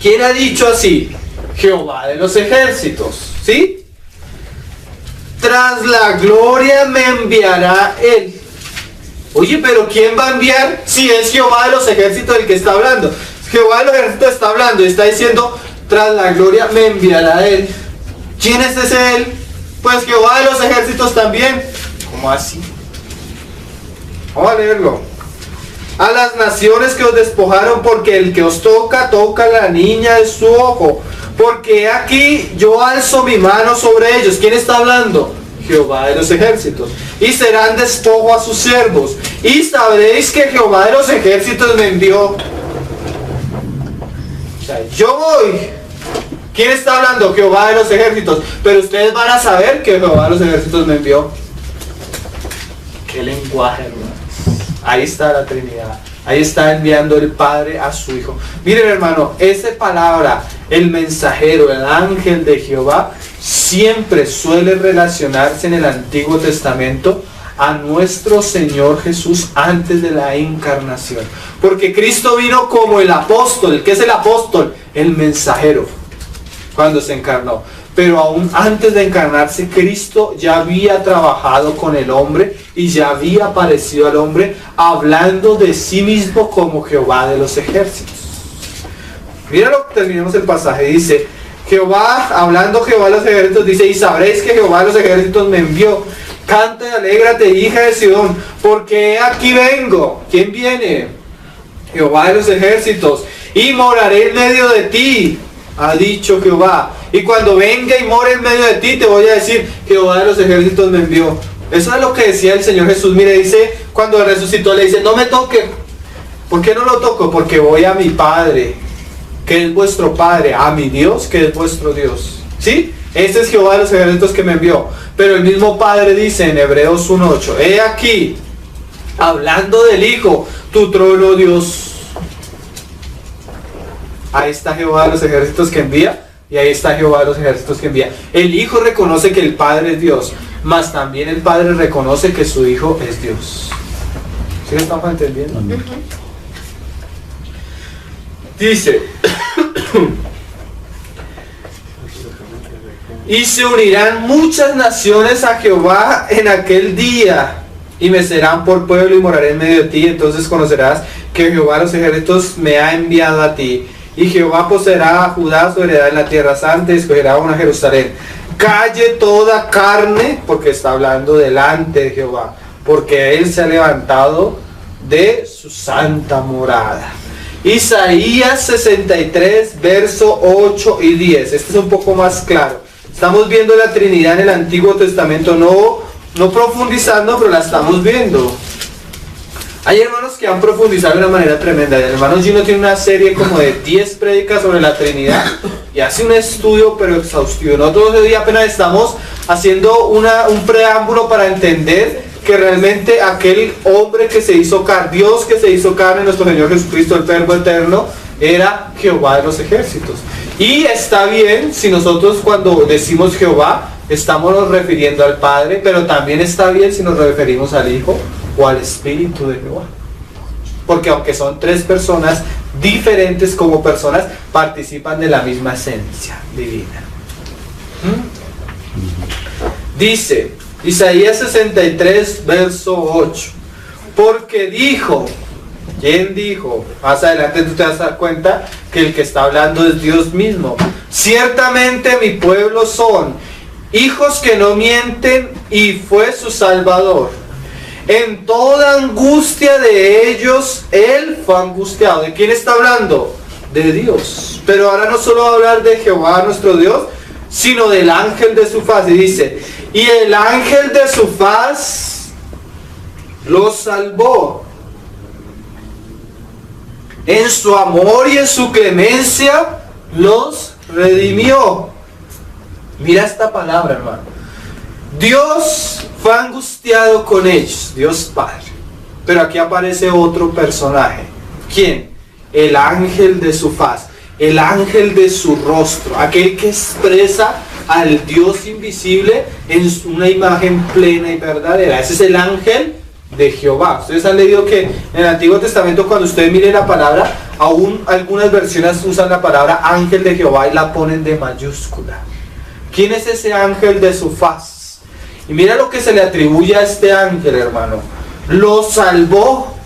¿Quién ha dicho así? Jehová de los ejércitos. ¿Sí? Tras la gloria me enviará él. Oye, pero ¿quién va a enviar si es Jehová de los ejércitos el que está hablando? Jehová de los ejércitos está hablando y está diciendo, tras la gloria me enviará él. ¿Quién es ese él? Pues Jehová de los ejércitos también. ¿Cómo así? Vamos a leerlo. A las naciones que os despojaron, porque el que os toca, toca la niña de su ojo. porque aquí yo alzo mi mano sobre ellos. ¿Quién está hablando? Jehová de los ejércitos. Y serán despojo a sus siervos. Y sabréis que Jehová de los ejércitos me envió. O sea, yo voy. ¿Quién está hablando? Jehová de los ejércitos. Pero ustedes van a saber que Jehová de los ejércitos me envió. ¿Qué lenguaje, hermanos? Ahí está la Trinidad. Ahí está enviando el Padre a su Hijo. Miren, hermano, esa palabra, el mensajero, el ángel de Jehová, siempre suele relacionarse en el Antiguo Testamento a nuestro Señor Jesús antes de la encarnación. Porque Cristo vino como el apóstol. ¿Qué es el apóstol? El mensajero, cuando se encarnó. Pero aún antes de encarnarse, Cristo ya había trabajado con el hombre y ya había aparecido al hombre hablando de sí mismo como Jehová de los ejércitos. Míralo, terminemos el pasaje. Dice, Jehová, hablando Jehová de los ejércitos, dice, y sabréis que Jehová de los ejércitos me envió. Canta y alégrate, hija de Sidón, porque aquí vengo. ¿Quién viene? Jehová de los ejércitos. Y moraré en medio de ti, ha dicho Jehová. Y cuando venga y more en medio de ti, te voy a decir, Jehová de los ejércitos me envió. Eso es lo que decía el Señor Jesús. Mire, dice, cuando resucitó, le dice, no me toque. ¿Por qué no lo toco? Porque voy a mi Padre, que es vuestro Padre, a mi Dios, que es vuestro Dios. ¿Sí? Ese es Jehová de los ejércitos que me envió. Pero el mismo Padre dice en Hebreos 1:8, he aquí, hablando del Hijo, tu trono, Dios. Ahí está Jehová de los ejércitos que envía. Y ahí está Jehová de los ejércitos que envía. El Hijo reconoce que el Padre es Dios, mas también el Padre reconoce que su Hijo es Dios. ¿Sí lo estamos entendiendo? Dice, y se unirán muchas naciones a Jehová en aquel día, y me serán por pueblo y moraré en medio de ti. Entonces conocerás que Jehová de los ejércitos me ha enviado a ti. Y Jehová poseerá a Judá su heredad en la tierra santa y escogerá una Jerusalén. Calle toda carne, porque está hablando delante de Jehová, porque Él se ha levantado de su santa morada. Isaías 63, verso 8 y 10. Este es un poco más claro. Estamos viendo la Trinidad en el Antiguo Testamento, no profundizando, pero la estamos viendo. Hay hermanos que han profundizado de una manera tremenda. El hermano Gino tiene una serie como de 10 prédicas sobre la Trinidad y hace un estudio pero exhaustivo. Nosotros hoy día apenas estamos haciendo un preámbulo para entender que realmente aquel hombre que se hizo carne, Dios que se hizo carne, nuestro Señor Jesucristo, el Verbo eterno, era Jehová de los ejércitos. Y está bien si nosotros cuando decimos Jehová estamos nos refiriendo al Padre, pero también está bien si nos referimos al Hijo o al Espíritu de Jehová. Porque aunque son tres personas diferentes como personas, participan de la misma esencia divina. Dice Isaías 63, verso 8. Porque dijo, ¿quién dijo? Más adelante tú te vas a dar cuenta que el que está hablando es Dios mismo. Ciertamente mi pueblo son hijos que no mienten y fue su Salvador. En toda angustia de ellos, Él fue angustiado. ¿De quién está hablando? De Dios. Pero ahora no solo va a hablar de Jehová nuestro Dios, sino del ángel de su faz. Y dice, y el ángel de su faz los salvó. En su amor y en su clemencia los redimió. Mira esta palabra, hermano. Dios fue angustiado con ellos, Dios Padre. Pero aquí aparece otro personaje. ¿Quién? El ángel de su faz, el ángel de su rostro, aquel que expresa al Dios invisible en una imagen plena y verdadera. Ese es el ángel de Jehová. Ustedes han leído que en el Antiguo Testamento, cuando ustedes miren la palabra, aún algunas versiones usan la palabra ángel de Jehová y la ponen de mayúscula. ¿Quién es ese ángel de su faz? Y mira lo que se le atribuye a este ángel, hermano. Lo salvó.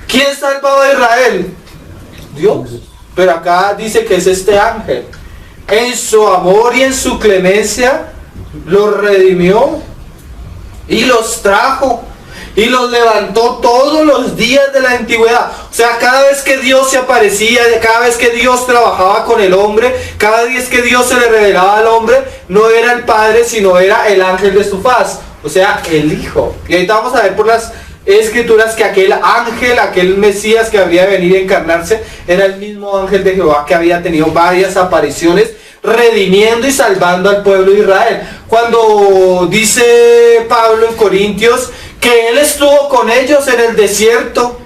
¿Quién salvó a Israel? Dios. Pero acá dice que es este ángel. En su amor y en su clemencia los redimió y los trajo. y los levantó todos los días de la antigüedad. O sea, cada vez que Dios se aparecía, cada vez que Dios trabajaba con el hombre, cada vez que Dios se le revelaba al hombre, no era el Padre, sino era el ángel de su faz, o sea, el Hijo. Y ahorita vamos a ver por las Escrituras que aquel ángel, aquel Mesías que habría de venir a encarnarse, era el mismo ángel de Jehová que había tenido varias apariciones, redimiendo y salvando al pueblo de Israel. Cuando dice Pablo en Corintios que él estuvo con ellos en el desierto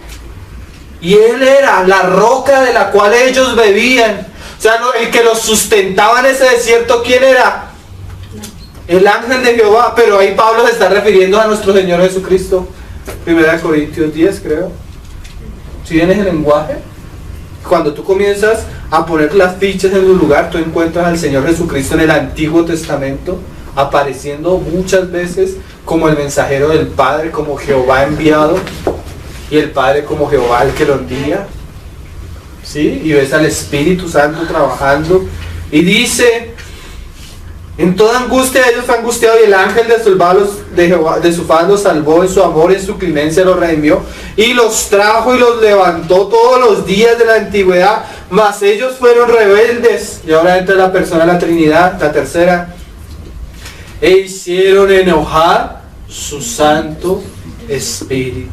y él era la roca de la cual ellos bebían, o sea, el que los sustentaba en ese desierto, ¿quién era? El ángel de Jehová. Pero ahí Pablo se está refiriendo a nuestro Señor Jesucristo. 1 Corintios 10, creo. Si vienes el lenguaje, cuando tú comienzas a poner las fichas en su lugar, tú encuentras al Señor Jesucristo en el Antiguo Testamento apareciendo muchas veces como el mensajero del Padre, como Jehová enviado, y el Padre como Jehová el que lo envía. ¿Sí? Y ves al Espíritu Santo trabajando, y dice: en toda angustia ellos fue angustiado, y el ángel de su faz los salvó, en su amor y en su clemencia los redimió, y los trajo y los levantó todos los días de la antigüedad, mas ellos fueron rebeldes. Y ahora entra la persona de la Trinidad, la tercera, e hicieron enojar su Santo Espíritu,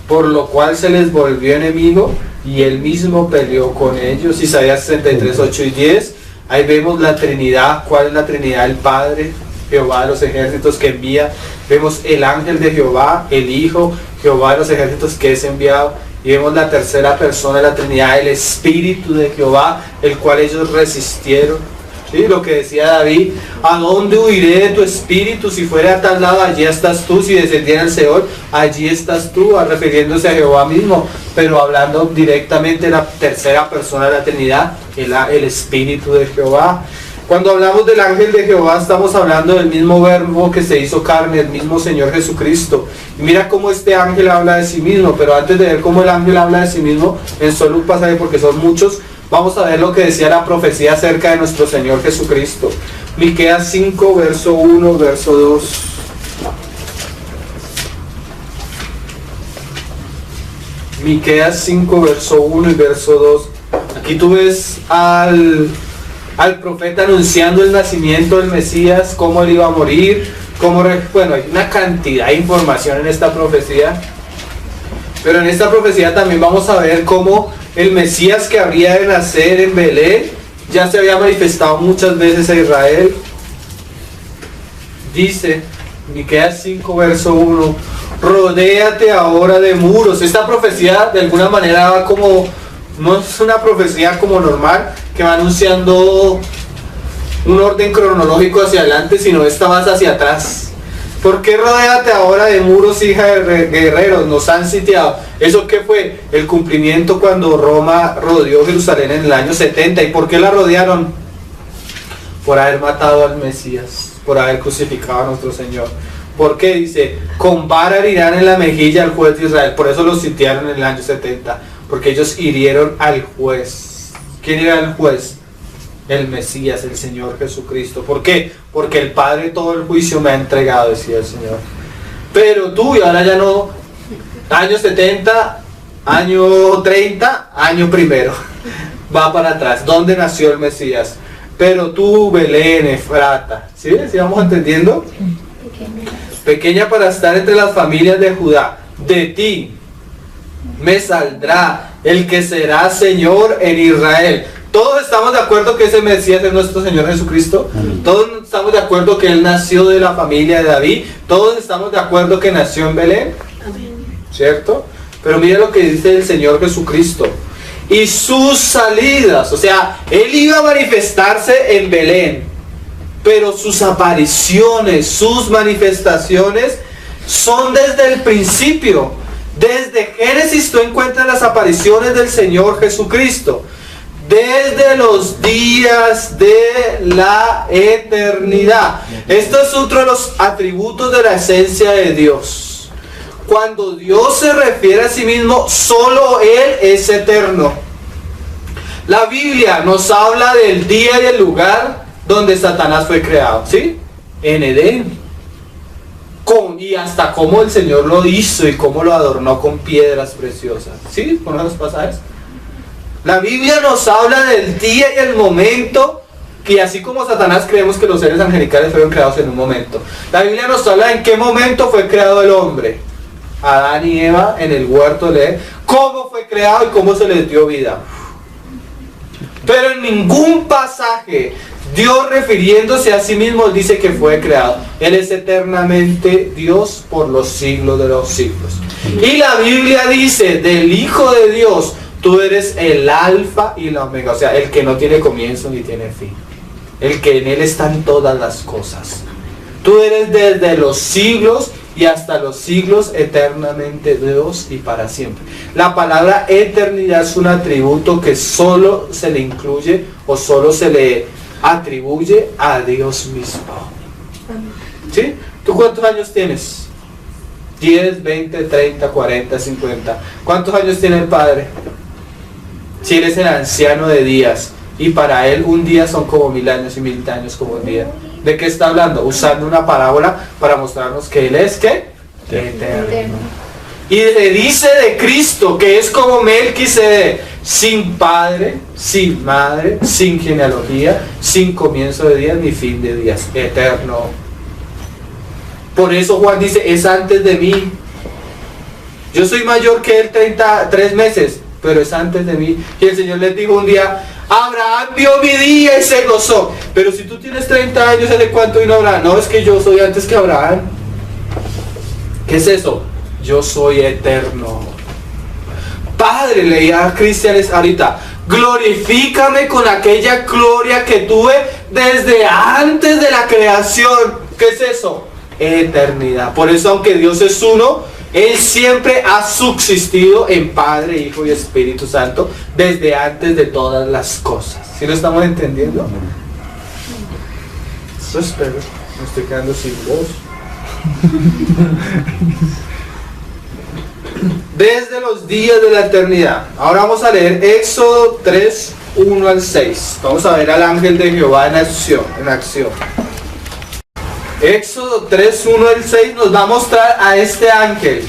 por lo cual se les volvió enemigo, y él mismo peleó con ellos. Isaías 63, 8 y 10. Ahí vemos la Trinidad. ¿Cuál es la Trinidad? El Padre, Jehová de los ejércitos que envía. Vemos el ángel de Jehová, el Hijo, Jehová de los ejércitos que es enviado. Y vemos la tercera persona de la Trinidad, el Espíritu de Jehová, el cual ellos resistieron. ¿Sí? Lo que decía David: ¿a dónde huiré de tu espíritu? Si fuera a tal lado, allí estás tú. Si descendiera al Seol, allí estás tú, refiriéndose a Jehová mismo, pero hablando directamente de la tercera persona de la Trinidad, el Espíritu de Jehová. Cuando hablamos del ángel de Jehová, estamos hablando del mismo verbo que se hizo carne, el mismo Señor Jesucristo. Y mira cómo este ángel habla de sí mismo. Pero antes de ver cómo el ángel habla de sí mismo, en solo un pasaje, porque son muchos, vamos a ver lo que decía la profecía acerca de nuestro Señor Jesucristo. Miqueas 5, verso 1, verso 2. Miqueas 5, verso 1 y verso 2. Aquí tú ves al profeta anunciando el nacimiento del Mesías, cómo él iba a morir, bueno, hay una cantidad de información en esta profecía. Pero en esta profecía también vamos a ver cómo el Mesías que habría de nacer en Belén ya se había manifestado muchas veces a Israel. Dice Miqueas 5, verso 1: rodéate ahora de muros. Esta profecía de alguna manera va como, no es una profecía como normal, que va anunciando un orden cronológico hacia adelante, sino esta va hacia atrás. ¿Por qué rodéate ahora de muros, hija de guerreros? Nos han sitiado. ¿Eso qué fue? El cumplimiento cuando Roma rodeó Jerusalén en el año 70. ¿Y por qué la rodearon? Por haber matado al Mesías, por haber crucificado a nuestro Señor. ¿Por qué? Dice: con vara herirán en la mejilla al juez de Israel. Por eso los sitiaron en el año 70, porque ellos hirieron al juez. ¿Quién era el juez? El Mesías, el Señor Jesucristo. ¿Por qué? Porque el Padre todo el juicio me ha entregado, decía el Señor. Pero tú, y ahora ya no, año 70, año 30, año primero, va para atrás. ¿Dónde nació el Mesías? Pero tú, Belén, Efrata, ¿sí? ¿Sí vamos entendiendo? Pequeña para estar entre las familias de Judá, de ti me saldrá el que será Señor en Israel. ¿Todos estamos de acuerdo que ese Mesías es nuestro Señor Jesucristo? ¿Todos estamos de acuerdo que Él nació de la familia de David? ¿Todos estamos de acuerdo que nació en Belén? ¿Cierto? Pero mira lo que dice el Señor Jesucristo: y sus salidas, o sea, Él iba a manifestarse en Belén, pero sus apariciones, sus manifestaciones son desde el principio. Desde Génesis tú encuentras las apariciones del Señor Jesucristo. Desde los días de la eternidad. Esto es otro de los atributos de la esencia de Dios. Cuando Dios se refiere a sí mismo, solo Él es eterno. La Biblia nos habla del día y el lugar donde Satanás fue creado, ¿sí? En Edén. y hasta cómo el Señor lo hizo y cómo lo adornó con piedras preciosas. ¿Sí? ¿Con los pasajes? La Biblia nos habla del día y el momento, y así como Satanás creemos que los seres angelicales fueron creados en un momento. La Biblia nos habla en qué momento fue creado el hombre. Adán y Eva en el huerto de Edén. Cómo fue creado y cómo se les dio vida. Pero en ningún pasaje Dios, refiriéndose a sí mismo, dice que fue creado. Él es eternamente Dios por los siglos de los siglos. Y la Biblia dice del Hijo de Dios: tú eres el alfa y la omega, o sea, el que no tiene comienzo ni tiene fin, el que en él están todas las cosas. Tú eres desde los siglos y hasta los siglos, eternamente Dios y para siempre. La palabra eternidad es un atributo que solo se le incluye o solo se le atribuye a Dios mismo. ¿Sí? ¿Tú cuántos años tienes? 10, 20, 30, 40, 50. ¿Cuántos años tiene el Padre? Si eres el anciano de días, y para él un día son como 1000 años y 1000 años como un día. ¿De qué está hablando? Usando una parábola para mostrarnos que él es ¿qué? Eterno. Y le dice de Cristo que es como Melquisedec, sin padre, sin madre, sin genealogía, sin comienzo de días ni fin de días, eterno. Por eso Juan dice: es antes de mí. Yo soy mayor que él 33 meses, pero es antes de mí. Y el Señor les dijo un día: Abraham vio mi día y se gozó. Pero si tú tienes 30 años, ¿de cuánto vino Abraham? No, es que yo soy antes que Abraham. ¿Qué es eso? Yo soy eterno. Padre, leía a Cristian ahorita: glorifícame con aquella gloria que tuve desde antes de la creación. ¿Qué es eso? Eternidad. Por eso, aunque Dios es uno, Él siempre ha subsistido en Padre, Hijo y Espíritu Santo desde antes de todas las cosas. ¿Sí lo estamos entendiendo? Eso espero. Me estoy quedando sin voz. Desde los días de la eternidad. Ahora vamos a leer Éxodo 3, 1 al 6. Vamos a ver al ángel de Jehová en acción. Éxodo 3, 1 al 6 nos va a mostrar a este ángel.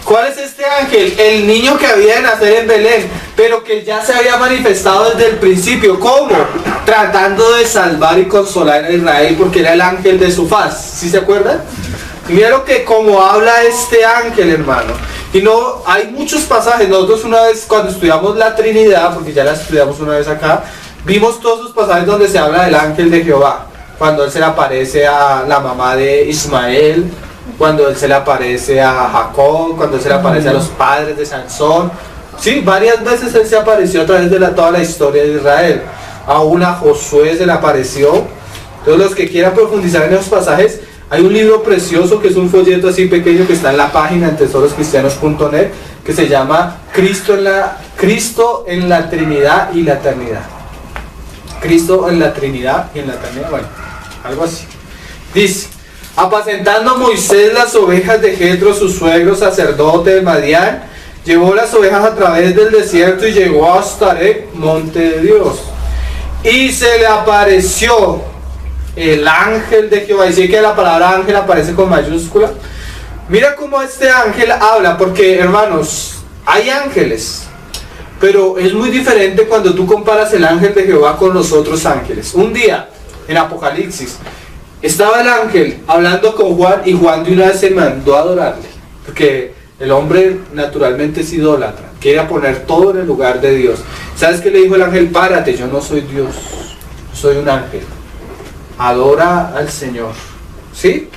¿Cuál es este ángel? El niño que había de nacer en Belén, pero que ya se había manifestado desde el principio. ¿Cómo? Tratando de salvar y consolar a Israel, porque era el ángel de su faz. ¿Sí se acuerdan? Y mira lo que como habla este ángel, hermano. Y no, hay muchos pasajes. Nosotros una vez cuando estudiamos la Trinidad, porque ya la estudiamos una vez acá, vimos todos los pasajes donde se habla del ángel de Jehová. Cuando él se le aparece a la mamá de Ismael, cuando él se le aparece a Jacob, cuando él se le aparece a los padres de Sansón. Sí, varias veces él se apareció a través de toda la historia de Israel. Aún a Josué se le apareció. Entonces los que quieran profundizar en esos pasajes, hay un libro precioso que es un folleto así pequeño que está en la página en tesoroscristianos.net, que se llama Cristo en la Trinidad y la Eternidad. Cristo en la Trinidad y en la Eternidad, bueno, algo así. Dice: apacentando a Moisés las ovejas de Jetro, su suegro sacerdote de Madián, llevó las ovejas a través del desierto y llegó hasta Horeb, monte de Dios. Y se le apareció el ángel de Jehová. Dice que la palabra ángel aparece con mayúscula. Mira cómo este ángel habla, porque hermanos, hay ángeles, pero es muy diferente cuando tú comparas el ángel de Jehová con los otros ángeles. Un día, en Apocalipsis, estaba el ángel hablando con Juan, y Juan de una vez se mandó a adorarle, porque el hombre naturalmente es idólatra, quiere poner todo en el lugar de Dios. ¿Sabes qué le dijo el ángel? Párate, yo no soy Dios, soy un ángel. Adora al Señor. ¿Sí?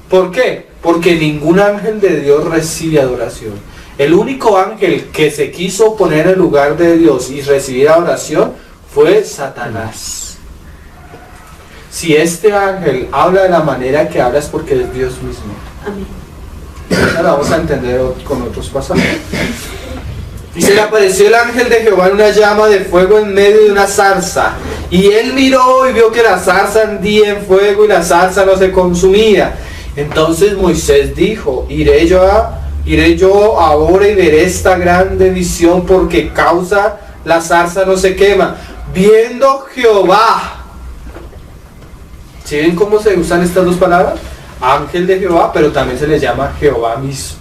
¿Por qué? Porque ningún ángel de Dios recibe adoración. El único ángel que se quiso poner en el lugar de Dios y recibir adoración fue Satanás. Si este ángel habla de la manera que habla es porque es Dios mismo. Amén. Ahora vamos a entender con otros pasajes. Y se le apareció el ángel de Jehová en una llama de fuego en medio de una zarza. Y él miró y vio que la zarza ardía en fuego y la zarza no se consumía. Entonces Moisés dijo: iré yo ahora y veré esta grande visión, porque causa la zarza no se quema. Viendo Jehová. ¿Sí ven cómo se usan estas dos palabras? ángel de Jehová, pero también se le llama Jehová mismo.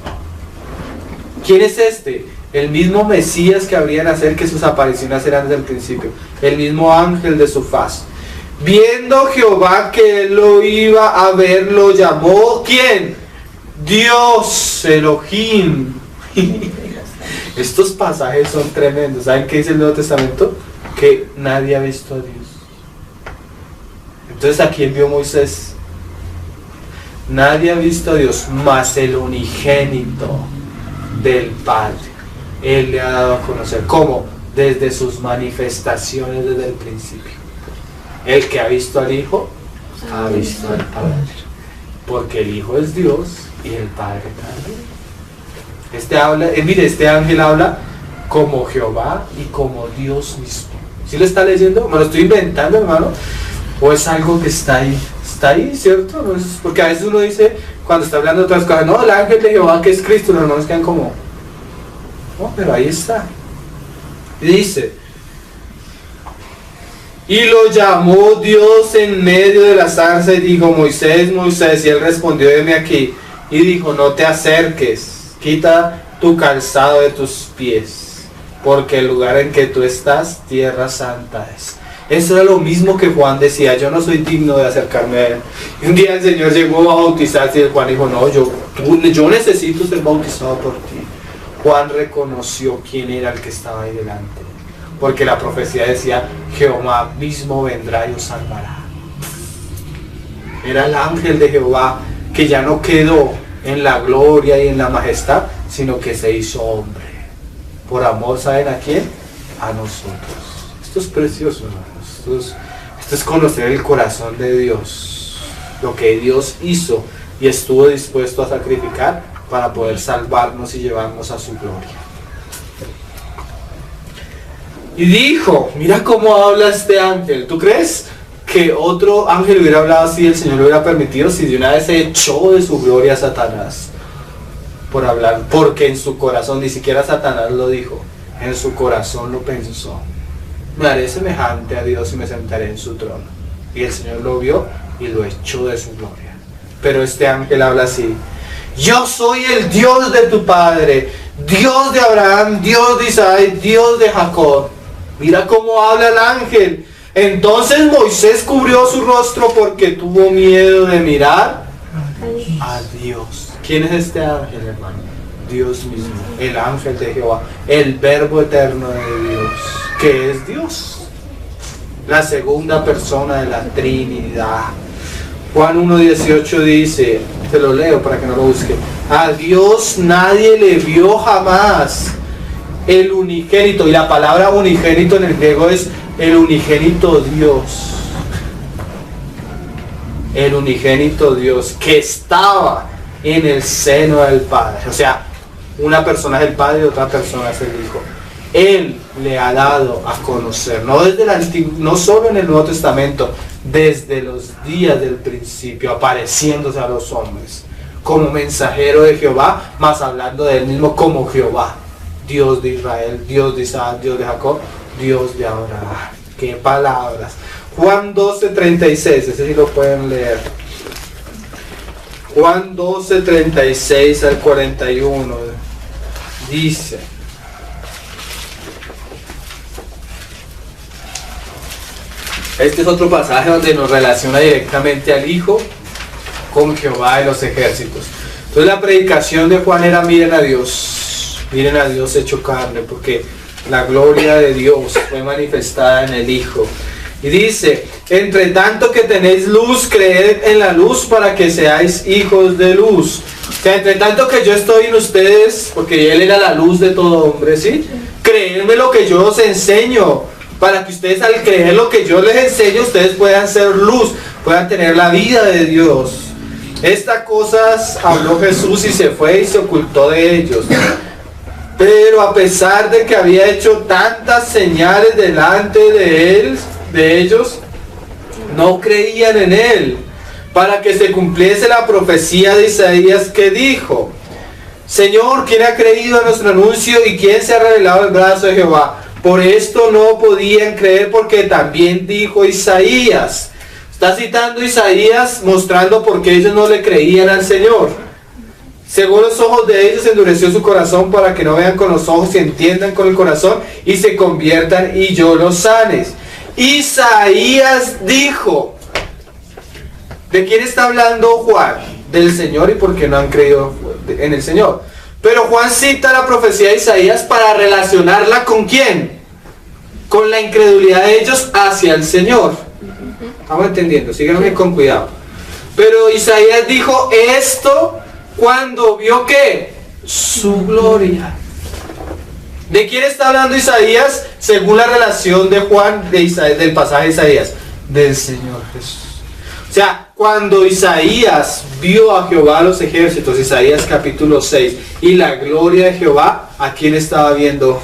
¿Quién es este? El mismo Mesías que habría de nacer, que sus apariciones eran desde el principio. El mismo ángel de su faz. Viendo Jehová que él lo iba a ver, lo llamó, ¿quién? Dios, Elohim. Estos pasajes son tremendos. ¿Saben qué dice el Nuevo Testamento? Que nadie ha visto a Dios. Entonces, ¿a quién vio Moisés? Nadie ha visto a Dios más el unigénito del Padre. Él le ha dado a conocer. ¿Cómo? Desde sus manifestaciones desde el principio. El que ha visto al Hijo, ha visto al Padre. Porque el Hijo es Dios y el Padre también. Este ángel habla como Jehová y como Dios mismo. ¿Sí lo está leyendo? ¿Me lo estoy inventando, hermano? ¿O es algo que está ahí? Está ahí, ¿cierto? No es, porque a veces uno dice, cuando está hablando de otras cosas, no, el ángel de Jehová que es Cristo, los hermanos quedan como, no, pero ahí está. Y dice, y lo llamó Dios en medio de la zarza y dijo, Moisés, Moisés, y él respondió, heme aquí. Y dijo, no te acerques, quita tu calzado de tus pies, porque el lugar en que tú estás, tierra santa es. Eso era lo mismo que Juan decía, yo no soy digno de acercarme a él. Y un día el Señor llegó a bautizarse y Juan dijo, no, yo necesito ser bautizado por ti. Juan reconoció quién era el que estaba ahí delante, porque la profecía decía, Jehová mismo vendrá y os salvará. Era el ángel de Jehová que ya no quedó en la gloria y en la majestad, sino que se hizo hombre. Por amor, ¿saben a quién? A nosotros. Esto es precioso, hermanos. Esto es conocer el corazón de Dios. Lo que Dios hizo y estuvo dispuesto a sacrificar para poder salvarnos y llevarnos a su gloria. Y dijo, mira cómo habla este ángel. ¿Tú crees que otro ángel hubiera hablado así, el Señor lo hubiera permitido, si de una vez se echó de su gloria a Satanás por hablar? Porque en su corazón, ni siquiera Satanás lo dijo, en su corazón lo pensó. Me haré semejante a Dios y me sentaré en su trono. Y el Señor lo vio y lo echó de su gloria. Pero este ángel habla así, yo soy el Dios de tu padre, Dios de Abraham, Dios de Isaac, Dios de Jacob. Mira cómo habla el ángel. Entonces Moisés cubrió su rostro porque tuvo miedo de mirar a Dios. ¿Quién es este ángel, hermano? Dios mismo, el ángel de Jehová, el verbo eterno de Dios, que es Dios, la segunda persona de la Trinidad. Juan 1:18 dice, te lo leo para que no lo busque, a Dios nadie le vio jamás, el unigénito, y la palabra unigénito en el griego es el unigénito Dios, el unigénito Dios que estaba en el seno del Padre. O sea, una persona es el Padre y otra persona es el Hijo. Él le ha dado a conocer, no solo en el Nuevo Testamento, desde los días del principio, apareciéndose a los hombres como mensajero de Jehová, más hablando de él mismo como Jehová, Dios de Israel, Dios de Isaac, Dios de Jacob, Dios de Abraham. ¡Qué palabras! Juan 12:36, ese sí lo pueden leer. Juan 12:36 al 41 dice, este es otro pasaje donde nos relaciona directamente al Hijo con Jehová de los ejércitos. Entonces la predicación de Juan era miren a Dios hecho carne, porque la gloria de Dios fue manifestada en el Hijo. Y dice, entre tanto que tenéis luz, creed en la luz para que seáis hijos de luz. O sea, entre tanto que yo estoy en ustedes, porque Él era la luz de todo hombre, ¿sí? Creedme lo que yo os enseño, para que ustedes al creer lo que yo les enseño, ustedes puedan ser luz, puedan tener la vida de Dios. Estas cosas habló Jesús y se fue y se ocultó de ellos. Pero a pesar de que había hecho tantas señales delante de ellos, no creían en él, para que se cumpliese la profecía de Isaías que dijo, Señor, ¿quién ha creído a nuestro anuncio y quién se ha revelado el brazo de Jehová? Por esto no podían creer, porque también dijo Isaías, Está citando Isaías mostrando por qué ellos no le creían al Señor. Según los ojos de ellos endureció su corazón para que no vean con los ojos y entiendan con el corazón y se conviertan y yo los sanes. Isaías dijo, ¿de quién está hablando Juan? Del Señor y por qué no han creído en el Señor. Pero Juan cita la profecía de Isaías para relacionarla ¿con quién? Con la incredulidad de ellos hacia el Señor. Estamos entendiendo, síganme con cuidado. Pero Isaías dijo esto cuando vio ¿qué? Su gloria. ¿De quién está hablando Isaías? Según la relación de Juan del pasaje de Isaías. Del Señor Jesús. O sea, cuando Isaías vio a Jehová a los ejércitos, Isaías capítulo 6, y la gloria de Jehová, ¿a quién estaba viendo?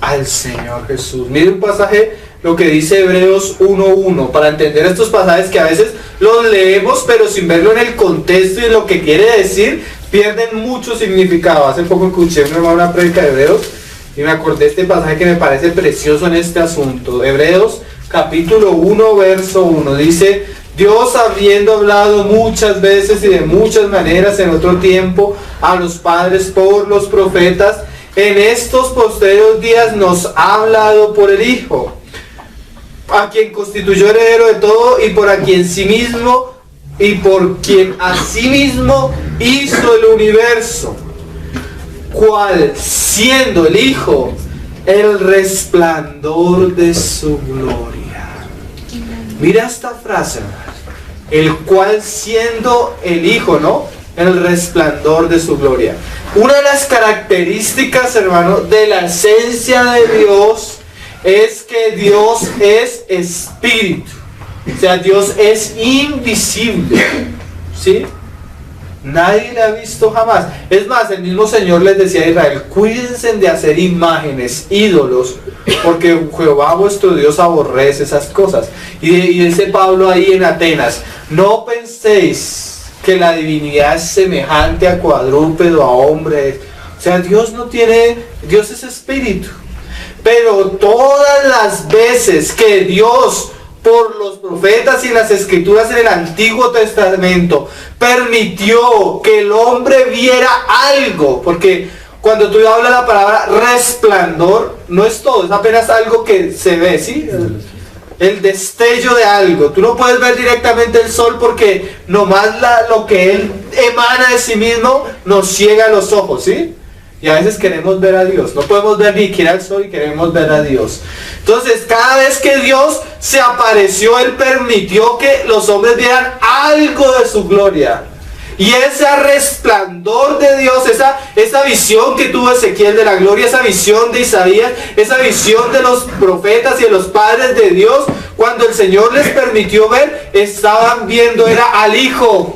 Al Señor Jesús. Mire un pasaje, lo que dice Hebreos 1:1, para entender estos pasajes que a veces los leemos, pero sin verlo en el contexto y en lo que quiere decir, pierden mucho significado. Hace poco escuché una prédica de Hebreos y me acordé de este pasaje que me parece precioso en este asunto. Hebreos capítulo 1, verso 1, dice: Dios, habiendo hablado muchas veces y de muchas maneras en otro tiempo a los padres por los profetas, en estos posteriores días nos ha hablado por el Hijo, a quien constituyó heredero de todo y por quien asimismo hizo el universo, cual siendo el Hijo el resplandor de su gloria. Mira esta frase, el cual siendo el Hijo, ¿no? El resplandor de su gloria. Una de las características, hermano, de la esencia de Dios es que Dios es espíritu. O sea, Dios es invisible. ¿Sí? Nadie le ha visto jamás. Es más, el mismo Señor les decía a Israel: cuídense de hacer imágenes, ídolos, porque Jehová vuestro Dios aborrece esas cosas. Y dice Pablo ahí en Atenas: no penséis que la divinidad es semejante a cuadrúpedo, a hombre. O sea, Dios es espíritu. Pero todas las veces que Dios, por los profetas y las escrituras en el Antiguo Testamento, permitió que el hombre viera algo, porque cuando tú hablas la palabra resplandor, no es todo, es apenas algo que se ve, ¿sí? El destello de algo. Tú no puedes ver directamente el sol porque nomás lo que él emana de sí mismo nos ciega los ojos, ¿sí? Y a veces queremos ver a Dios. No podemos ver ni siquiera el sol y queremos ver a Dios. Entonces, cada vez que Dios se apareció, Él permitió que los hombres vieran algo de su gloria. Y ese resplandor de Dios, esa visión que tuvo Ezequiel de la gloria, esa visión de Isaías, esa visión de los profetas y de los padres de Dios, cuando el Señor les permitió ver, estaban viendo, era al Hijo.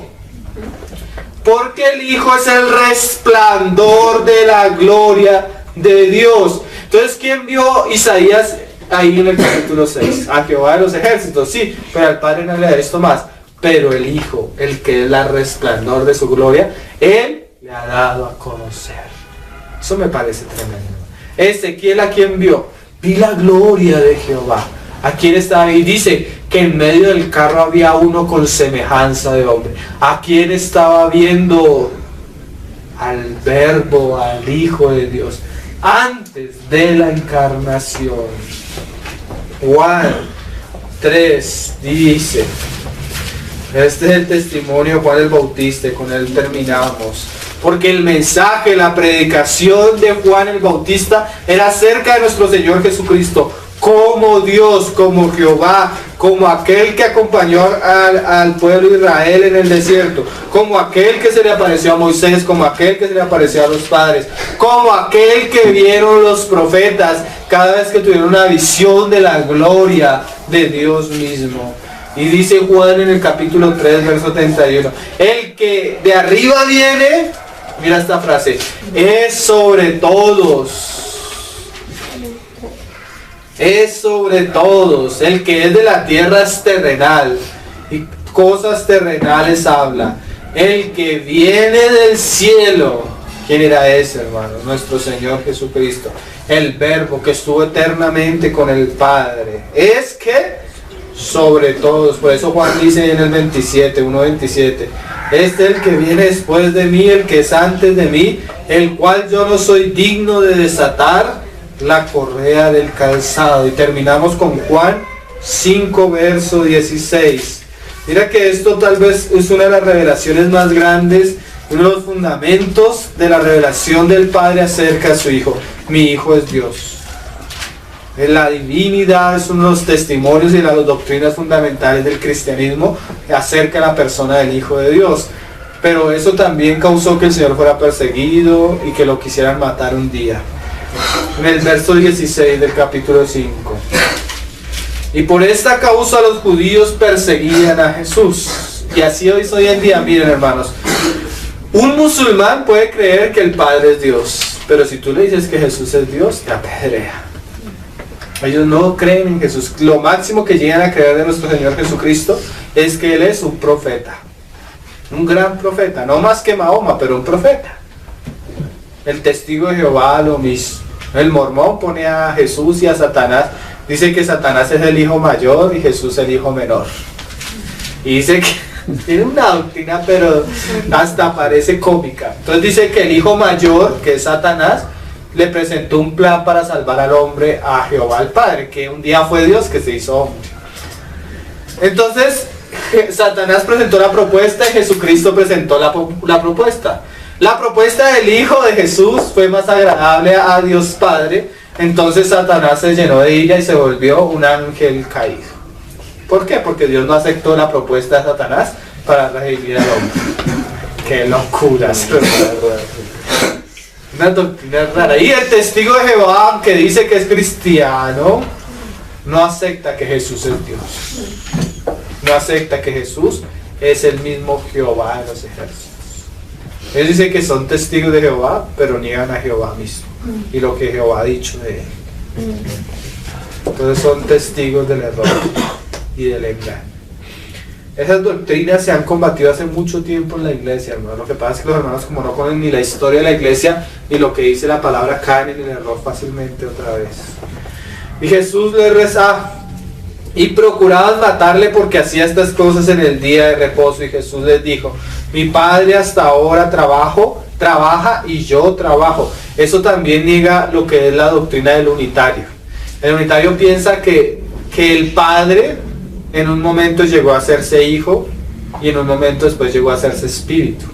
Porque el Hijo es el resplandor de la gloria de Dios. Entonces, ¿quién vio Isaías ahí en el capítulo 6? A Jehová de los ejércitos, sí, pero al Padre no le ha visto más. Pero el Hijo, el que es el resplandor de su gloria, Él le ha dado a conocer. Eso me parece tremendo. Ezequiel, ¿a quién vio? Vi la gloria de Jehová. ¿A quién estaba ahí? Dice que en medio del carro había uno con semejanza de hombre. ¿A quién estaba viendo? Al Verbo, al Hijo de Dios, antes de la encarnación. Juan 3 dice, este es el testimonio de Juan el Bautista, y con él terminamos. Porque el mensaje, la predicación de Juan el Bautista era acerca de nuestro Señor Jesucristo, como Dios, como Jehová, como aquel que acompañó al pueblo de Israel en el desierto, como aquel que se le apareció a Moisés, como aquel que se le apareció a los padres, como aquel que vieron los profetas cada vez que tuvieron una visión de la gloria de Dios mismo. Y dice Juan en el capítulo 3, verso 31, el que de arriba viene, mira esta frase, es sobre todos. Es sobre todos. El que es de la tierra es terrenal, y cosas terrenales habla. El que viene del cielo, ¿quién era ese, hermano? Nuestro Señor Jesucristo, el Verbo que estuvo eternamente con el Padre. Es que sobre todos. Por eso Juan dice en el 27, 1:27, este es el que viene después de mí, el que es antes de mí, el cual yo no soy digno de desatar la correa del calzado. Y terminamos con Juan 5, verso 16. Mira que esto tal vez es una de las revelaciones más grandes, uno de los fundamentos de la revelación del Padre acerca de su Hijo. Mi Hijo es Dios. La divinidad es uno de los testimonios y de las doctrinas fundamentales del cristianismo acerca de la persona del Hijo de Dios. Pero eso también causó que el Señor fuera perseguido y que lo quisieran matar un día. En el verso 16 del capítulo 5. Y por esta causa los judíos perseguían a Jesús. Y así hoy en día, miren hermanos, un musulmán puede creer que el Padre es Dios, pero si tú le dices que Jesús es Dios, te apedrea. Ellos no creen en Jesús. Lo máximo que llegan a creer de nuestro Señor Jesucristo es que Él es un profeta. Un gran profeta. No más que Mahoma, pero un profeta. El testigo de Jehová lo mismo. El mormón pone a Jesús y a Satanás. Dice que Satanás es el hijo mayor y Jesús el hijo menor. Y dice que tiene una doctrina, pero hasta parece cómica. Entonces dice que el hijo mayor, que es Satanás, le presentó un plan para salvar al hombre a Jehová el Padre, que un día fue Dios que se hizo hombre. Entonces Satanás presentó la propuesta y Jesucristo presentó la propuesta. La propuesta del Hijo de Jesús fue más agradable a Dios Padre. Entonces Satanás se llenó de ira y se volvió un ángel caído. ¿Por qué? Porque Dios no aceptó la propuesta de Satanás para redimir al hombre. ¡Qué locura! Una doctrina rara. Y el testigo de Jehová, que dice que es cristiano, no acepta que Jesús es Dios. No acepta que Jesús es el mismo Jehová de los ejércitos. Ellos dicen que son testigos de Jehová, pero niegan a Jehová mismo y lo que Jehová ha dicho de él. Entonces son testigos del error y del engaño. Esas doctrinas se han combatido hace mucho tiempo en la iglesia, hermano. Lo que pasa es que los hermanos, como no conocen ni la historia de la iglesia ni lo que dice la palabra, caen en el error fácilmente otra vez. Y Jesús les rezaba y procuraban matarle porque hacía estas cosas en el día de reposo. Y Jesús les dijo: mi Padre hasta ahora trabaja y yo trabajo. Eso también niega lo que es la doctrina del unitario. El unitario piensa que el Padre en un momento llegó a hacerse hijo y en un momento después llegó a hacerse espíritu,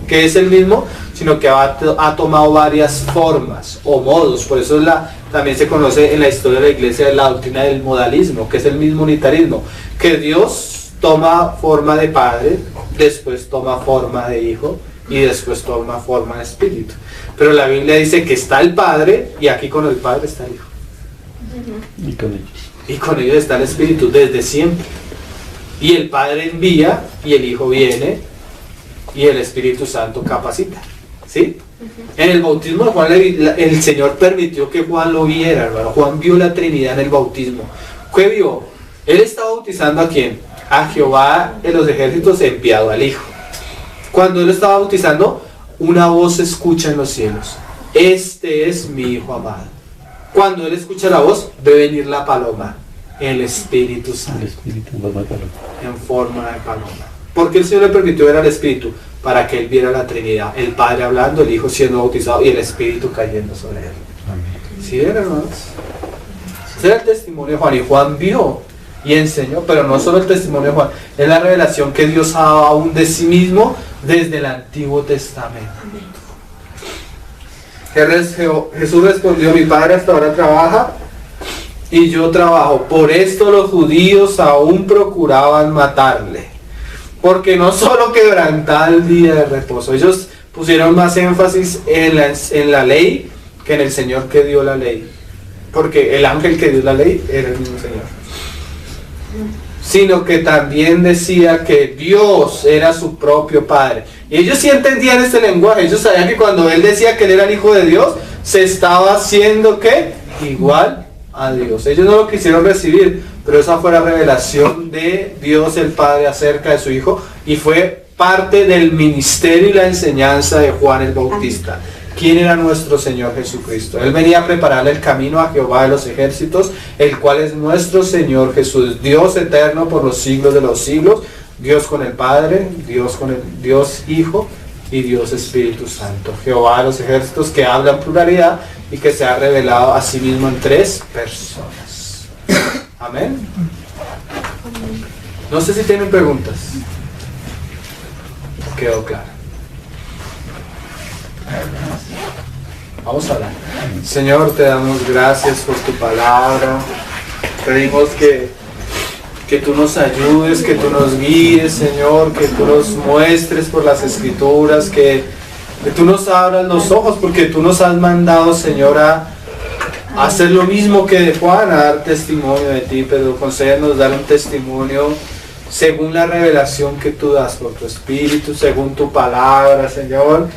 que es el mismo, sino que ha tomado varias formas o modos. Por eso también se conoce en la historia de la iglesia la doctrina del modalismo, que es el mismo unitarismo, que Dios toma forma de Padre, después toma forma de Hijo y después toma forma de Espíritu. Pero la Biblia dice que está el Padre y aquí con el Padre está el Hijo. Y con ellos. Y con ellos está el Espíritu desde siempre. Y el Padre envía y el Hijo viene y el Espíritu Santo capacita. ¿Sí? En el bautismo de Juan, el Señor permitió que Juan lo viera, hermano. Juan vio la Trinidad en el bautismo. ¿Qué vio? Él estaba bautizando ¿a quién? A Jehová de los ejércitos enviado al Hijo. Cuando él estaba bautizando, una voz se escucha en los cielos: este es mi Hijo amado. Cuando él escucha la voz, ve venir la paloma, el Espíritu Santo, en forma de paloma. ¿Por qué el Señor le permitió ver al Espíritu? Para que él viera la Trinidad, el Padre hablando, el Hijo siendo bautizado y el Espíritu cayendo sobre él. ¿Sí ven, hermanos? Ese era el testimonio de Juan, y Juan vio y enseñó, pero no solo el testimonio de Juan, es la revelación que Dios ha dado aún de sí mismo desde el Antiguo Testamento. Jesús respondió: mi Padre hasta ahora trabaja y yo trabajo. Por esto los judíos aún procuraban matarle, porque no solo quebrantaba el día de reposo. Ellos pusieron más énfasis en la ley que en el Señor que dio la ley, porque el ángel que dio la ley era el mismo Señor. Sino que también decía que Dios era su propio Padre. Y ellos sí entendían este lenguaje. Ellos sabían que cuando él decía que él era el Hijo de Dios, se estaba haciendo ¿qué? Igual a Dios. Ellos no lo quisieron recibir, pero esa fue la revelación de Dios el Padre acerca de su Hijo, y fue parte del ministerio y la enseñanza de Juan el Bautista, ¿quién era nuestro Señor Jesucristo? Él venía a prepararle el camino a Jehová de los ejércitos, el cual es nuestro Señor Jesús, Dios eterno por los siglos de los siglos, Dios con el Padre, Dios con el Dios Hijo y Dios Espíritu Santo. Jehová de los ejércitos, que habla en pluralidad y que se ha revelado a sí mismo en 3 personas. Amén. No sé si tienen preguntas. ¿Quedó claro? Vamos a hablar. Señor, te damos gracias por tu palabra. Pedimos que tú nos ayudes, que tú nos guíes, Señor, que tú nos muestres por las Escrituras, que tú nos abras los ojos, porque tú nos has mandado, Señor, a hacer lo mismo que de Juan, a dar testimonio de ti, pero concédenos dar un testimonio según la revelación que tú das por tu Espíritu, según tu palabra, Señor,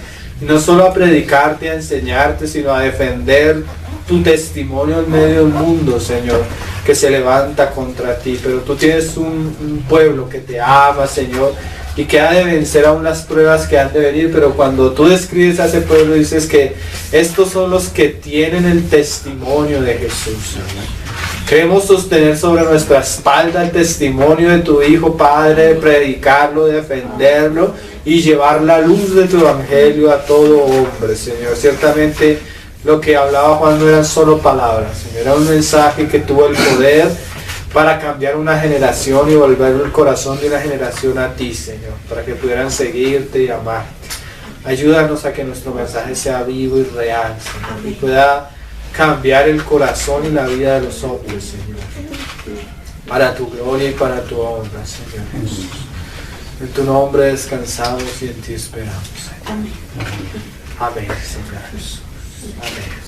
y no solo a predicarte, a enseñarte, sino a defender tu testimonio en medio del mundo, Señor, que se levanta contra ti. Pero tú tienes un pueblo que te ama, Señor, y que ha de vencer aún las pruebas que han de venir, pero cuando tú describes a ese pueblo dices que estos son los que tienen el testimonio de Jesús, Señor. Queremos sostener sobre nuestra espalda el testimonio de tu Hijo, Padre, predicarlo, defenderlo y llevar la luz de tu Evangelio a todo hombre, Señor. Ciertamente lo que hablaba Juan no eran solo palabras, Señor, era un mensaje que tuvo el poder para cambiar una generación y volver el corazón de una generación a ti, Señor, para que pudieran seguirte y amarte. Ayúdanos a que nuestro mensaje sea vivo y real, Señor, y pueda cambiar el corazón y la vida de los hombres, Señor, para tu gloria y para tu honra, Señor Jesús. En tu nombre descansamos y en ti esperamos, Señor. Amén, Señor Jesús. Amén.